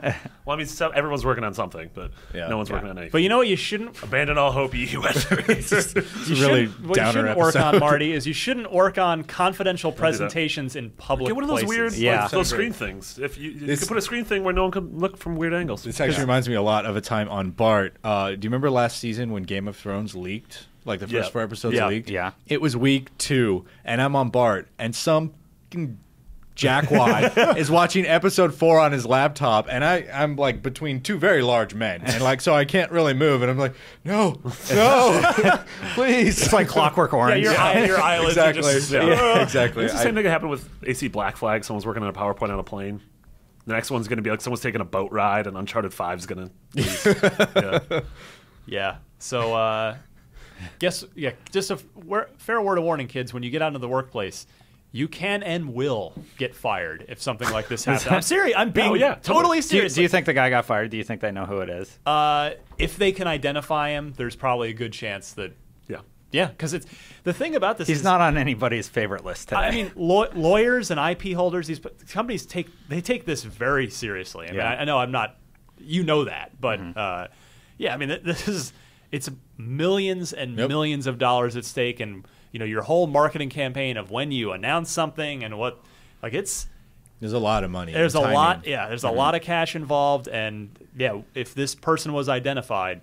Well, I mean, everyone's working on something, but no one's working on anything. But you know what? You shouldn't abandon all hope, ye who enter. What you shouldn't work on, Marty, is you shouldn't work on confidential presentations in public. Get one of those places. weird, those screen things. If you could put a screen thing where no one can look from weird angles. This actually reminds me a lot of a time on BART. Do you remember last season when Game of Thrones leaked? Like the first 4 episodes leaked? Yeah. It was week 2, and I'm on BART, and some jackwad is watching episode 4 on his laptop, and I'm like between two very large men, and so I can't really move, and I'm like, no, please. It's like Clockwork Orange. Your eyelids exactly. are just... Exactly. It's the same thing that happened with AC Black Flag. Someone's working on a PowerPoint on a plane. The next one's going to be like someone's taking a boat ride, and Uncharted 5 is going to... Yeah. So... just a fair word of warning, kids. When you get out into the workplace, you can and will get fired if something like this happens. I'm serious. I'm being totally serious. Do you think the guy got fired? Do you think they know who it is? If they can identify him, there's probably a good chance that. Yeah, because it's the thing about this. He's not on anybody's favorite list today. I mean, lawyers and IP holders, these companies take this very seriously. I mean, I know I'm not you know that. But yeah, I mean, it's millions and millions of dollars at stake, and your whole marketing campaign of when you announce something and what, like there's a lot of money. There's a lot, there's a lot of cash involved, and if this person was identified,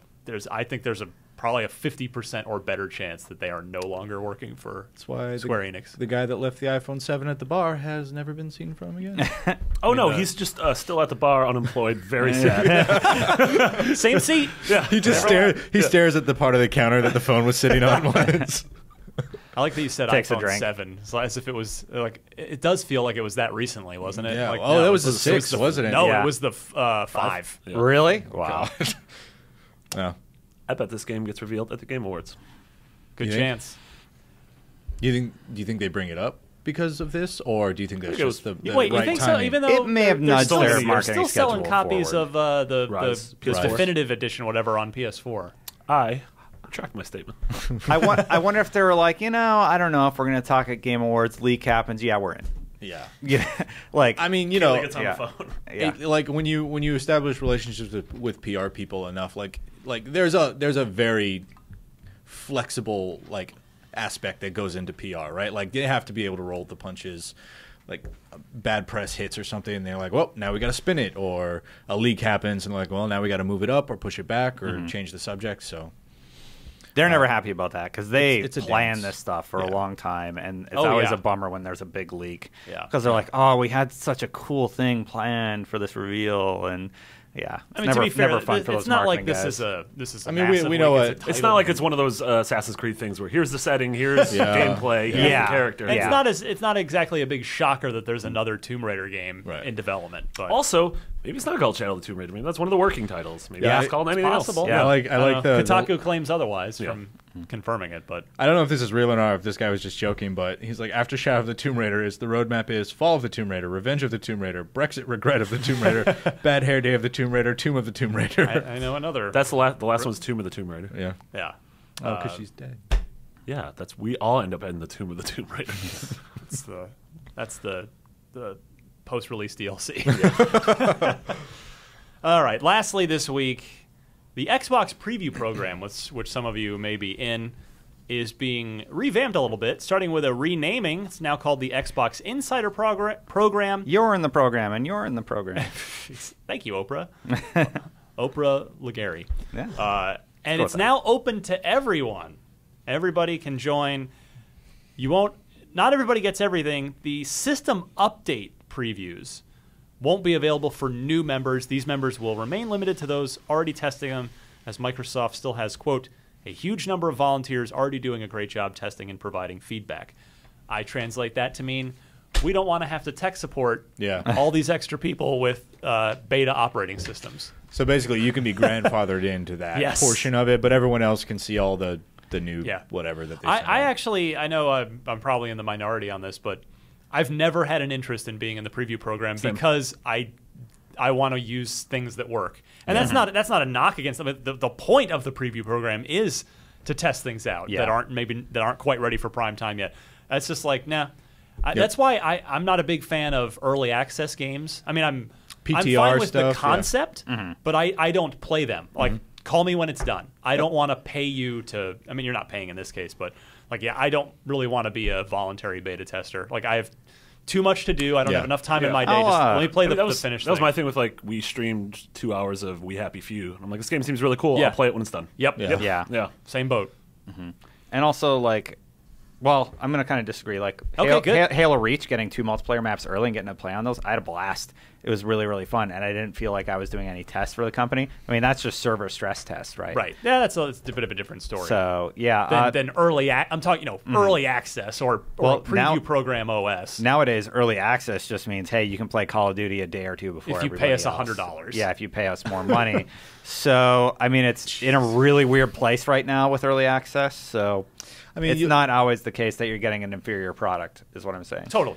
I think there's probably a 50% or better chance that they are no longer working for Square Enix. The guy that left the iPhone 7 at the bar has never been seen from again. He's just still at the bar, unemployed, very sad. Same seat. Yeah, he just stares at the part of the counter that the phone was sitting on once. I like that you said iPhone 7, so as if it was like, it does feel like it was that recently, wasn't it? Yeah. Like, that was the 6, wasn't it? No, it was the 5. Yeah. Really? Wow. Yeah. I bet this game gets revealed at the Game Awards. Good chance. Do you think they bring it up because of this, or do you think that's just the wait? right You think timing? So? Even though it may have nudged their marketing still selling schedule copies forward. of the PS4. definitive edition, whatever, on PS4. I retract my statement. I wonder if they were like, I don't know if we're going to talk at Game Awards. Leak happens. Yeah, we're in. Yeah. Like, I mean, it's on the phone. Like when you establish relationships with PR people enough, like there's a very flexible aspect that goes into PR, right? Like they have to be able to roll the punches. Like bad press hits or something, and they're like, well, now we got to spin it, or a leak happens, and like, well, now we got to move it up or push it back or change the subject. So they're never happy about that because they it's a plan dance. this stuff for a long time, and it's always a bummer when there's a big leak. Yeah, because they're like, oh, we had such a cool thing planned for this reveal, and I mean, to be fair, never fun for those it's not like marketing this guys. is a I mean, massive we know leak. what It's not like it's one of those Assassin's Creed things where here's the setting, here's gameplay, here's the character. It's not exactly a big shocker that there's another Tomb Raider game in development. But also, maybe it's not called Shadow of the Tomb Raider. Maybe that's one of the working titles. Maybe it's called anything possible. else. Yeah, I like the Kotaku claims otherwise from confirming it, but I don't know if this is real or not, if this guy was just joking, but he's like, after Shadow of the Tomb Raider, the roadmap is Fall of the Tomb Raider, Revenge of the Tomb Raider, Brexit Regret of the Tomb Raider, Bad Hair Day of the Tomb Raider, Tomb of the Tomb Raider. I know another. That's the last one's Tomb of the Tomb Raider. Yeah. Yeah. Oh, because she's dead. Yeah, we all end up in the Tomb of the Tomb Raider. That's the post-release DLC. All right. Lastly, this week, the Xbox preview program, which some of you may be in, is being revamped a little bit, starting with a renaming. It's now called the Xbox Insider Program. You're in the program, and you're in the program. Thank you, Oprah. Oprah Legary. Yeah. And it's now open to everyone. Everybody can join. Not everybody gets everything. The system update previews won't be available for new members. These members will remain limited to those already testing them, as Microsoft still has, quote, a huge number of volunteers already doing a great job testing and providing feedback. I translate that to mean we don't want to have to tech support all these extra people with beta operating systems. So basically, you can be grandfathered into that portion of it, but everyone else can see all the new whatever that they send out. I know I'm probably in the minority on this, but I've never had an interest in being in the preview program because I want to use things that work, and that's not a knock against them. The point of the preview program is to test things out that aren't quite ready for prime time yet. That's just like that's why I'm not a big fan of early access games. I mean, I'm fine with stuff, the concept, but I don't play them. Like, call me when it's done. I don't want to pay you to. I mean, you're not paying in this case, but I don't really want to be a voluntary beta tester. Like, I have too much to do. I don't have enough time in my day. Just let me play the finished That was thing. my thing with we streamed 2 hours of We Happy Few. And I'm like, this game seems really cool. I'll play it when it's done. Yep. Yeah. Same boat. And also, well, I'm going to kind of disagree. Halo Reach, getting 2 multiplayer maps early and getting to play on those, I had a blast. It was really, really fun, and I didn't feel like I was doing any tests for the company. I mean, that's just server stress test, right? Right. Yeah, it's a bit of a different story. So, yeah. Than early I'm talking, early access or preview program OS. Nowadays, early access just means, hey, you can play Call of Duty a day or two before if you pay us $100. Yeah, if you pay us more money. So, I mean, it's in a really weird place right now with early access. So, I mean, it's not always the case that you're getting an inferior product, is what I'm saying. Totally.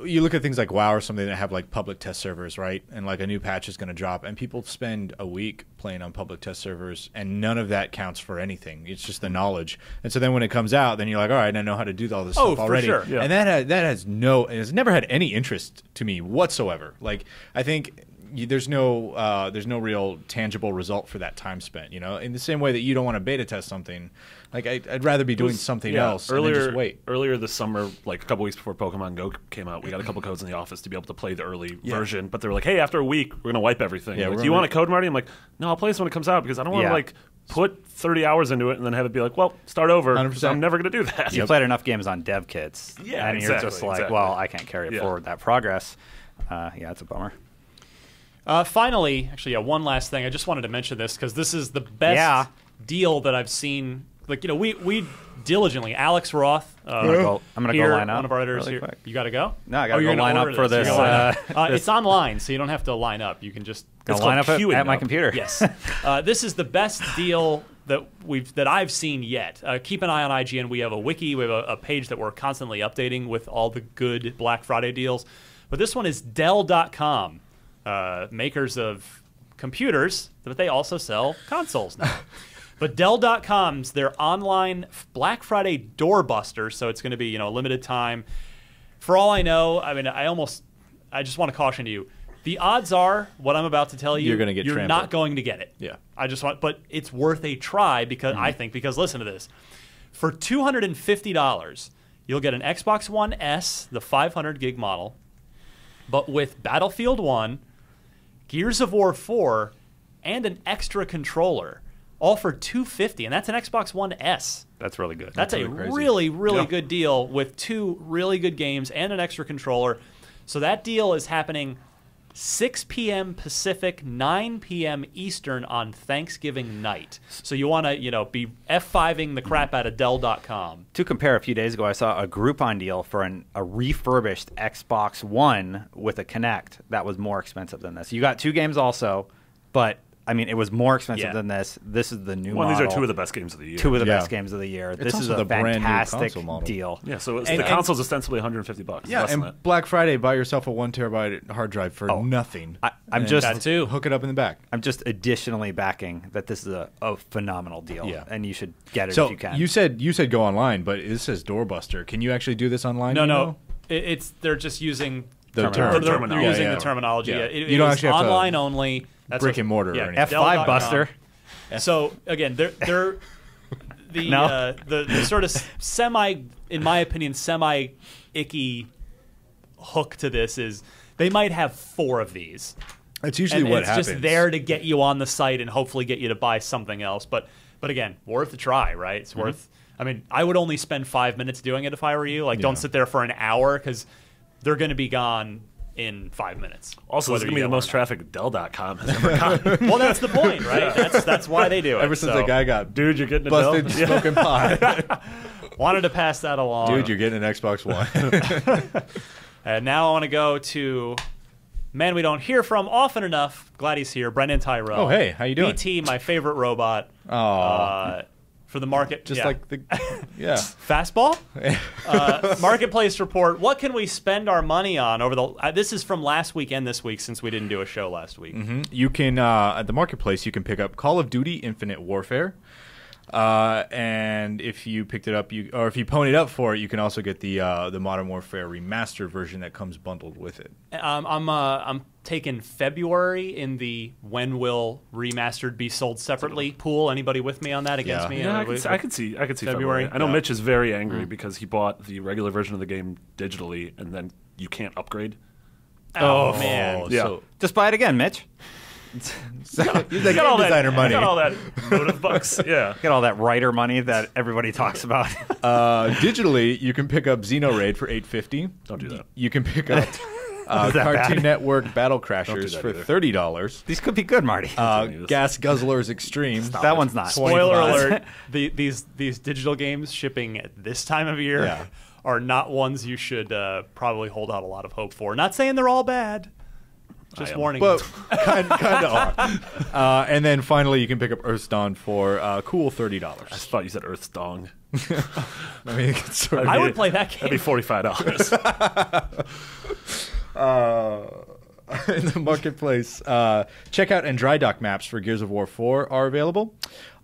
You look at things like WoW or something that have public test servers, right? And a new patch is going to drop, and people spend a week playing on public test servers, and none of that counts for anything. It's just the knowledge. And so then when it comes out, then you're like, all right, I know how to do all this stuff already. For sure. Yeah. And that has never had any interest to me whatsoever. I think there's no real tangible result for that time spent. You know, in the same way that you don't want to beta test something, like I'd rather be doing something else and then just wait. Earlier this summer, like a couple weeks before Pokemon Go came out, we got a couple codes in the office to be able to play the early version. But they were like, "Hey, after a week, we're gonna wipe everything. Like, do you want a code, Marty?" I'm like, "No, I'll play this when it comes out because I don't want to like put 30 hours into it and then have it be like, well, start over. 100%. I'm never going to do that." You played enough games on dev kits, and you're just like, well, I can't carry forward that progress. It's a bummer. Finally, actually, one last thing. I just wanted to mention this because this is the best deal that I've seen. Like, you know, we diligently, Alex Roth. I'm gonna go line up. One of our editors really here. Quick. You got to go? No, I got to go line up for this. It's online, so you don't have to line up. You can just line up at my computer. Yes. This is the best deal that I've seen yet. Keep an eye on IGN. We have a wiki. We have a page that we're constantly updating with all the good Black Friday deals. But this one is Dell.com, makers of computers, but they also sell consoles now. But Dell.com's their online Black Friday doorbuster, so it's going to be, you know, limited time. For all I know, I mean, I just want to caution you. The odds are, what I'm about to tell you, you're going to get trampled. Not going to get it. Yeah. But it's worth a try because because listen to this. For $250, you'll get an Xbox One S, the 500 gig model, but with Battlefield 1, Gears of War 4, and an extra controller. All for $250, and that's an Xbox One S. That's really good. That's a really good deal with 2 really good games and an extra controller. So that deal is happening 6 p.m. Pacific, 9 p.m. Eastern on Thanksgiving night. So you want to, you know, be F5ing the crap out of Dell.com. To compare, a few days ago, I saw a Groupon deal for a refurbished Xbox One with a Kinect that was more expensive than this. You got 2 games also, but I mean, it was more expensive than this. This is the new model. These are 2 of the best games of the year. 2 of the best games of the year. This is a fantastic deal. Yeah, so the console's ostensibly $150. Yeah, and Black Friday, buy yourself a 1 terabyte hard drive for nothing. I'm just that too. Hook it up in the back. I'm just additionally backing that this is a phenomenal deal. Yeah. And you should get it so if you can. You said go online, but this says doorbuster. Can you actually do this online? No. They're just using the terminology. They're using the terminology. Yeah. You don't actually have online only. That's brick and mortar. Yeah, or F5 Buster. So again, they're the sort of in my opinion, semi icky hook to this is they might have 4 of these. That's usually what happens. It's just there to get you on the site and hopefully get you to buy something else. But again, worth a try, right? It's worth. I mean, I would only spend 5 minutes doing it if I were you. Like, don't sit there for an hour because they're going to be gone in 5 minutes. Also, this is going to be the most traffic Dell.com has ever gotten. Well, that's the point, right? That's why they do it. Ever since the guy got you're getting busted smoking pot. Wanted to pass that along. Dude, you're getting an Xbox One. And now I want to go to man we don't hear from often enough. Glad he's here. Brendan Tyrell. Oh, hey. How you doing? BT, my favorite robot. For the market. Just like the... Yeah. Fastball? Marketplace report. What can we spend our money on over the... this is from last week and this week since we didn't do a show last week. You can, at the Marketplace, you can pick up Call of Duty Infinite Warfare. And if you picked it up, if you ponied up for it, you can also get the Modern Warfare remastered version that comes bundled with it. I'm taking February in the when will remastered be sold separately pool. Anybody with me on that? Against me? Yeah, I could see February. I know Mitch is very angry because he bought the regular version of the game digitally, and then you can't upgrade. Oh man! Yeah, so just buy it again, Mitch. He's like game designer money. Got all that motive bucks. Yeah, get all that writer money that everybody talks about. Digitally, you can pick up Xenoraid for $8.50. Don't do that. You can pick up Cartoon Network Battle Crashers for $30. These could be good, Marty. Gas Guzzlers Extreme. That one's not. Spoiler alert: these digital games shipping at this time of year are not ones you should probably hold out a lot of hope for. Not saying they're all bad. Just warning. But kind of are. And then finally, you can pick up Earthdawn for cool $30. I thought you said Earthdawn. I mean, I would play that game. That'd be $45. In the Marketplace, checkout and dry dock maps for Gears of War 4 are available.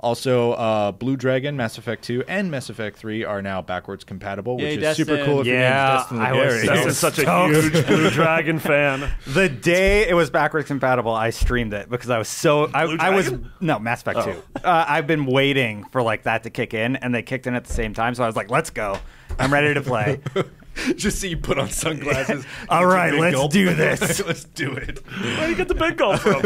Also, Blue Dragon, Mass Effect 2, and Mass Effect 3 are now backwards compatible, which Yay, is Destin. super cool if you're Destin I was Legary. so Destin's such a huge Blue Dragon fan. The day it was backwards compatible, I streamed it because I was so I was no Mass Effect 2. I've been waiting for like that to kick in, and they kicked in at the same time. So I was like, "Let's go! I'm ready to play." Just see you put on sunglasses. All right, let's do this. Let's do it. Where do you get the big gulp from?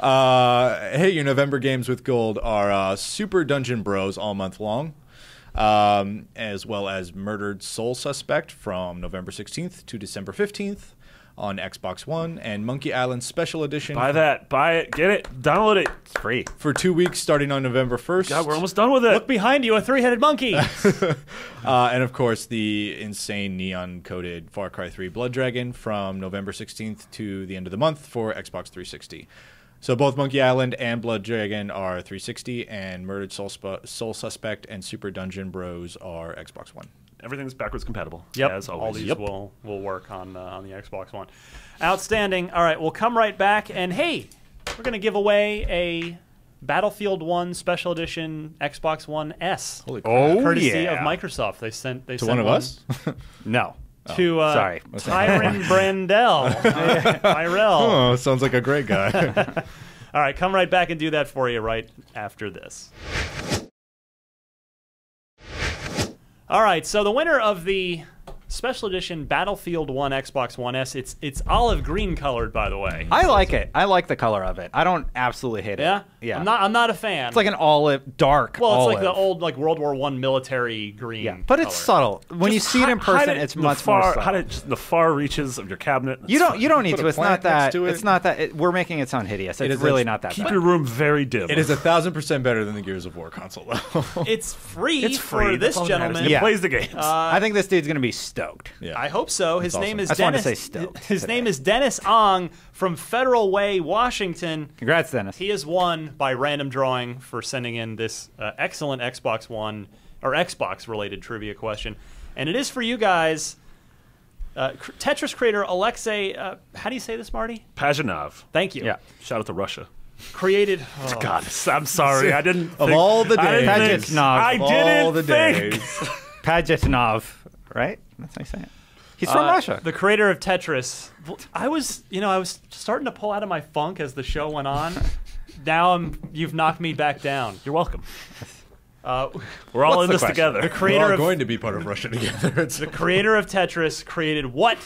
Hey, your November games with gold are Super Dungeon Bros all month long, as well as Murdered Soul Suspect from November 16th to December 15th on Xbox One, and Monkey Island Special Edition. Buy that. Buy it. Get it. Download it. It's free for 2 weeks starting on November 1st. God, we're almost done with it. Look behind you, a three-headed monkey. And of course, the insane neon-coded Far Cry 3 Blood Dragon from November 16th to the end of the month for Xbox 360. So both Monkey Island and Blood Dragon are 360, and Murdered Soul Suspect and Super Dungeon Bros are Xbox One. Everything's backwards compatible. Yep, as always. all these will work on the Xbox One. Outstanding. All right, we'll come right back, and hey, we're going to give away a Battlefield 1 Special Edition Xbox One S. Holy crap. Courtesy of Microsoft. They sent one of us? No. To sorry, Tyron Brandell. Tyrell. Oh, sounds like a great guy. All right, come right back and do that for you right after this. All right, so the winner of the Special Edition Battlefield 1 Xbox One S, it's olive green colored, by the way. I like it. I like the color of it. I don't absolutely hate it. Yeah? Yeah. I'm not a fan. It's like an olive, dark well, it's olive. like the old World War I military green. Yeah, but it's color. subtle. When you see it in person, it's much more subtle. Hide it just in the far reaches of your cabinet. You don't need Put to. a It's not plant that. next to it. It's not that. We're making it sound hideous. It's is really a- not that Keep bad. your room very dim. It is 1,000% better than the Gears of War console, though. It's free, It's for free. this That's all that matters. gentleman. It Yeah. plays the games. I think this dude's gonna be stoked. Yeah. I hope so. His That's name awesome. is I just wanted to Dennis. say stoked His today. name is Dennis Ong from Federal Way, Washington. Congrats, Dennis. He has won by random drawing for sending in this excellent Xbox One or Xbox related trivia question, and it is for you guys. Tetris creator Alexei, how do you say this, Marty? Pajinov. Thank you. Yeah. Shout out to Russia. Created. Oh, God, I'm sorry. I didn't. Of think- all the I didn't days. think- Pajitnov. I Of didn't all the think. days. Pajitnov, right? That's how you say it. He's from Russia. The creator of Tetris. I was starting to pull out of my funk as the show went on. Now you've knocked me back down. You're welcome. Uh, We're all What's in the this question? together. the We're creator all of going to be part of Russia together. It's the creator of Tetris created what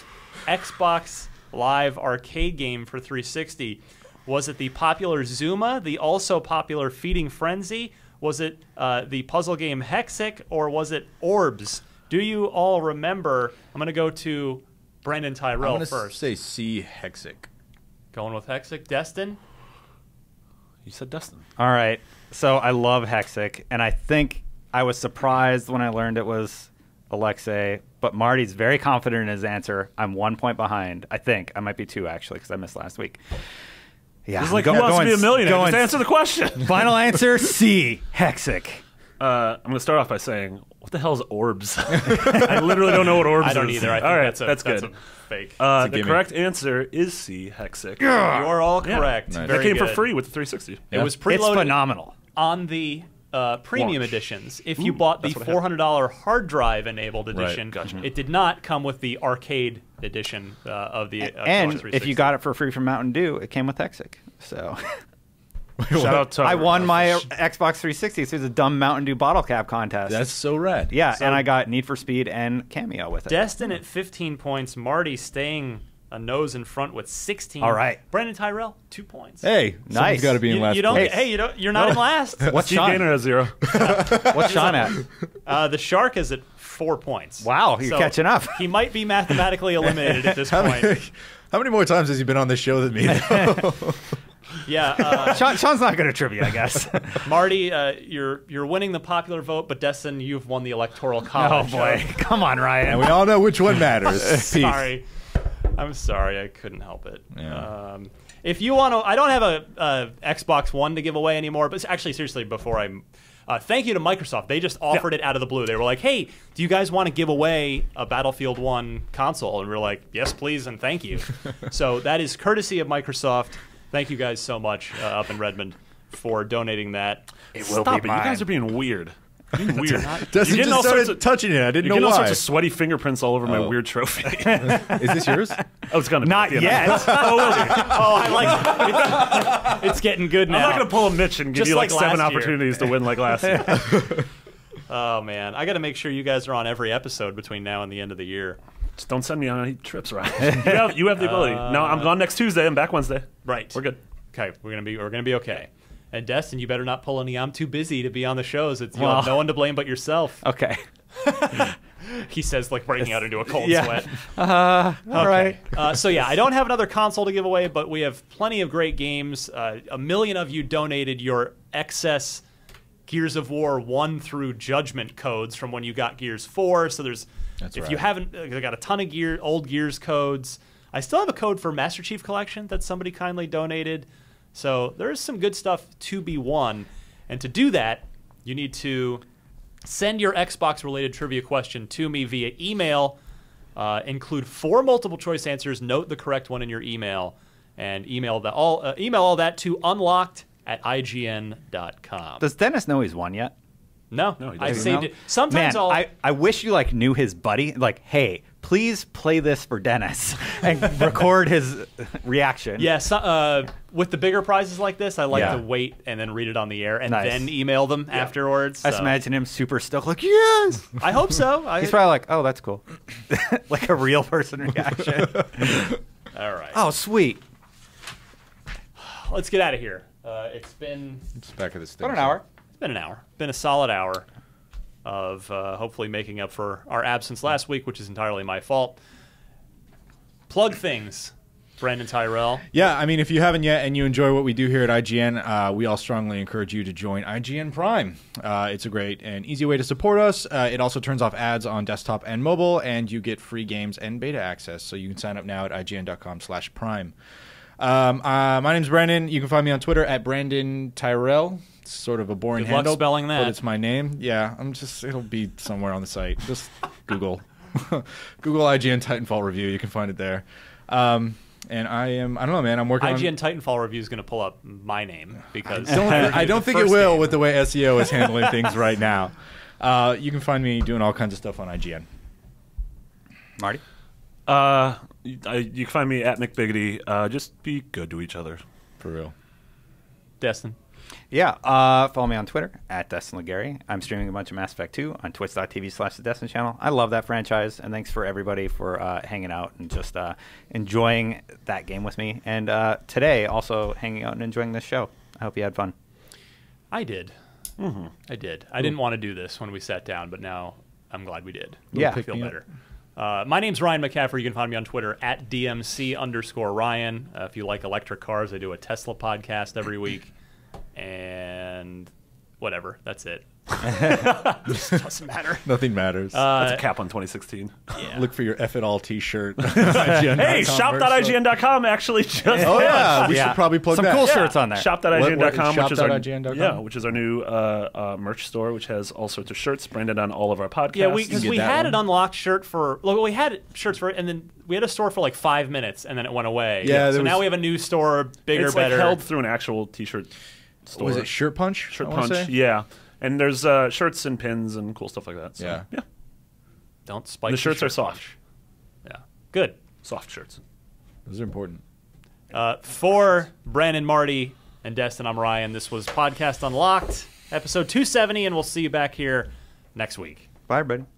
Xbox Live arcade game for 360? Was it the popular Zuma, the also popular Feeding Frenzy? Was it the puzzle game Hexic, or was it Orbs? Do you all remember? I'm going to go to Brandon I'm Tyrell going to first. say C. Hexic. Going with Hexic. Destin? You said Dustin. All right. So I love Hexic, and I think I was surprised when I learned it was Alexei, but Marty's very confident in his answer. I'm 1 point behind. I think. I might be 2, actually, because I missed last week. Yeah. It's like, who wants to be a millionaire? Just answer the question. Final answer, C. Hexic. I'm going to start off by saying, what the hell is Orbs? I literally don't know what Orbs is. I don't either. I think all right, that's good. a fake. The gimme. correct answer is C. Hexic. you are all Yeah. correct. Nice. Very That came for good. free with the 360. It was It's preloaded phenomenal. on the premium Launch. editions. If you bought the that's what $400 hard drive enabled Right. edition, Gotcha. it did not come with the arcade edition of the Xbox And 360. if you got it for free from Mountain Dew, it came with Hexic. So Shout out to I won my Xbox 360 through the dumb Mountain Dew bottle cap contest. That's so rad. yeah, So- and I got Need for Speed and Cameo with it. Destin at 15 points, Marty staying a nose in front with 16. All right. Brandon Tyrell, 2 points. Hey, Nice. someone's got to be in last you don't. place. Hey, you're not in last. What's Steve Sean? Gaynor has 0. What's Sean at? The Shark is at 4 points. Wow, you're So catching up. He might be mathematically eliminated at this How point. many, how many more times has he been on this show than me? Yeah. Sean's not good at trivia, I guess. Marty, you're winning the popular vote, but Destin, you've won the electoral Oh college. boy, come on, Ryan. and we all know which one matters. Peace. Sorry, I'm sorry, I couldn't help it. Yeah. If you want to, I don't have a Xbox One to give away anymore. But actually, seriously, before I thank you to Microsoft. They just offered it out of the blue. They were like, "Hey, do you guys want to give away a Battlefield 1 console?" And we were like, "Yes, please, and thank you." So that is courtesy of Microsoft. Thank you guys so much up in Redmond. for donating that. It will Stop be it. mine. You guys are being weird. Being weird. Dustin just started touching it. I didn't know You're getting all why. sorts of sweaty fingerprints all over my weird trophy. Is this yours? Oh, it's gonna Not be. yet. Oh, I like it. It's getting good now. I'm not gonna pull a Mitch and give Just you like like 7 last year. opportunities to win like last year. Oh man, I got to make sure you guys are on every episode between now and the end of the year. Just don't send me on any trips, Ryan. You have the ability. No, I'm gone next Tuesday. I'm back Wednesday. Right. We're good. Okay, we're gonna be okay. And Destin, you better not pull any. I'm too busy to be on the shows. You'll have no one to blame but yourself. Okay. He says, like breaking out into a cold Yeah. sweat. All right. So yeah, I don't have another console to give away, but we have plenty of great games. 1 million of you donated your excess Gears of War 1 through Judgment codes from when you got Gears 4. So there's, you haven't, I got a ton of old Gears codes. I still have a code for Master Chief Collection that somebody kindly donated. So there is some good stuff to be won. And to do that, you need to send your Xbox-related trivia question to me via email. Include 4 multiple-choice answers. Note the correct one in your email. And email all that to unlocked@ign.com. Does Dennis know he's won yet? No, he I doesn't. saved it. Sometimes Man, I wish you like knew his buddy. Like, hey, please play this for Dennis and record his reaction. Yes, with the bigger prizes like this, I like Yeah. to wait and then read it on the air and Nice. then email them afterwards. I just so. imagine him super stoked, like, yes! I hope so. He's probably like, oh, that's cool. Like a real person reaction. All right. Oh, sweet. Let's get out of here. It's been Back of this thing. About an hour. It's been an hour. Been a solid hour of hopefully making up for our absence last week, which is entirely my fault. Plug things, Brandon Tyrell. Yeah, I mean, if you haven't yet and you enjoy what we do here at IGN, we all strongly encourage you to join IGN Prime. It's a great and easy way to support us. It also turns off ads on desktop and mobile, and you get free games and beta access. So you can sign up now at ign.com/prime. My name's Brandon. You can find me on Twitter at Brandon Tyrell. It's sort of a boring Good luck handle, spelling that. but it's my name. Yeah, it'll be somewhere on the site. Just Google IGN Titanfall review. You can find it there. And I don't know, man. I'm working IGN Titanfall review is going to pull up my name because I don't think it will with the way SEO is handling things right now. You can find me doing all kinds of stuff on IGN. Marty? You can find me at McBiggity. Just be good to each other. For real. Destin. Yeah, follow me on Twitter at Destin Legary. I'm streaming a bunch of Mass Effect 2 on twitch.tv/the Destin channel. I love that franchise, and thanks for everybody for hanging out and just enjoying that game with me. And today, also hanging out and enjoying this show. I hope you had fun. I did. Mm-hmm. I did. I didn't want to do this when we sat down, but now I'm glad we did. Yeah. I feel better. My name's Ryan McCaffrey. You can find me on Twitter at DMC_Ryan. If you like electric cars, I do a Tesla podcast every week. And whatever. That's it. Doesn't matter. Nothing matters. That's a cap on 2016. Yeah. Look for your F It All t-shirt. Hey, shop.ign.com actually just Oh, yeah. We should probably plug Some that. cool shirts on there. Shop.ign.com, Shop.ign.com? which is our new merch store, which has all sorts of shirts branded on all of our podcasts. Yeah, because get we that had one. an unlocked shirt for. Look, we had shirts for it, and then we had a store for like 5 minutes, and then it went away. Yeah, so there now was- we have a new store, bigger, It's better. like held through an actual t-shirt store. Was it Shirt Punch? Shirt I wanna Punch? say? Yeah. And there's shirts and pins and cool stuff like that. So, Yeah. Don't spike. The shirts shirt are soft. punch. Yeah, good. Soft shirts. Those are important. For Brandon, Marty, and Destin, I'm Ryan. This was Podcast Unlocked, episode 270, and we'll see you back here next week. Bye, everybody.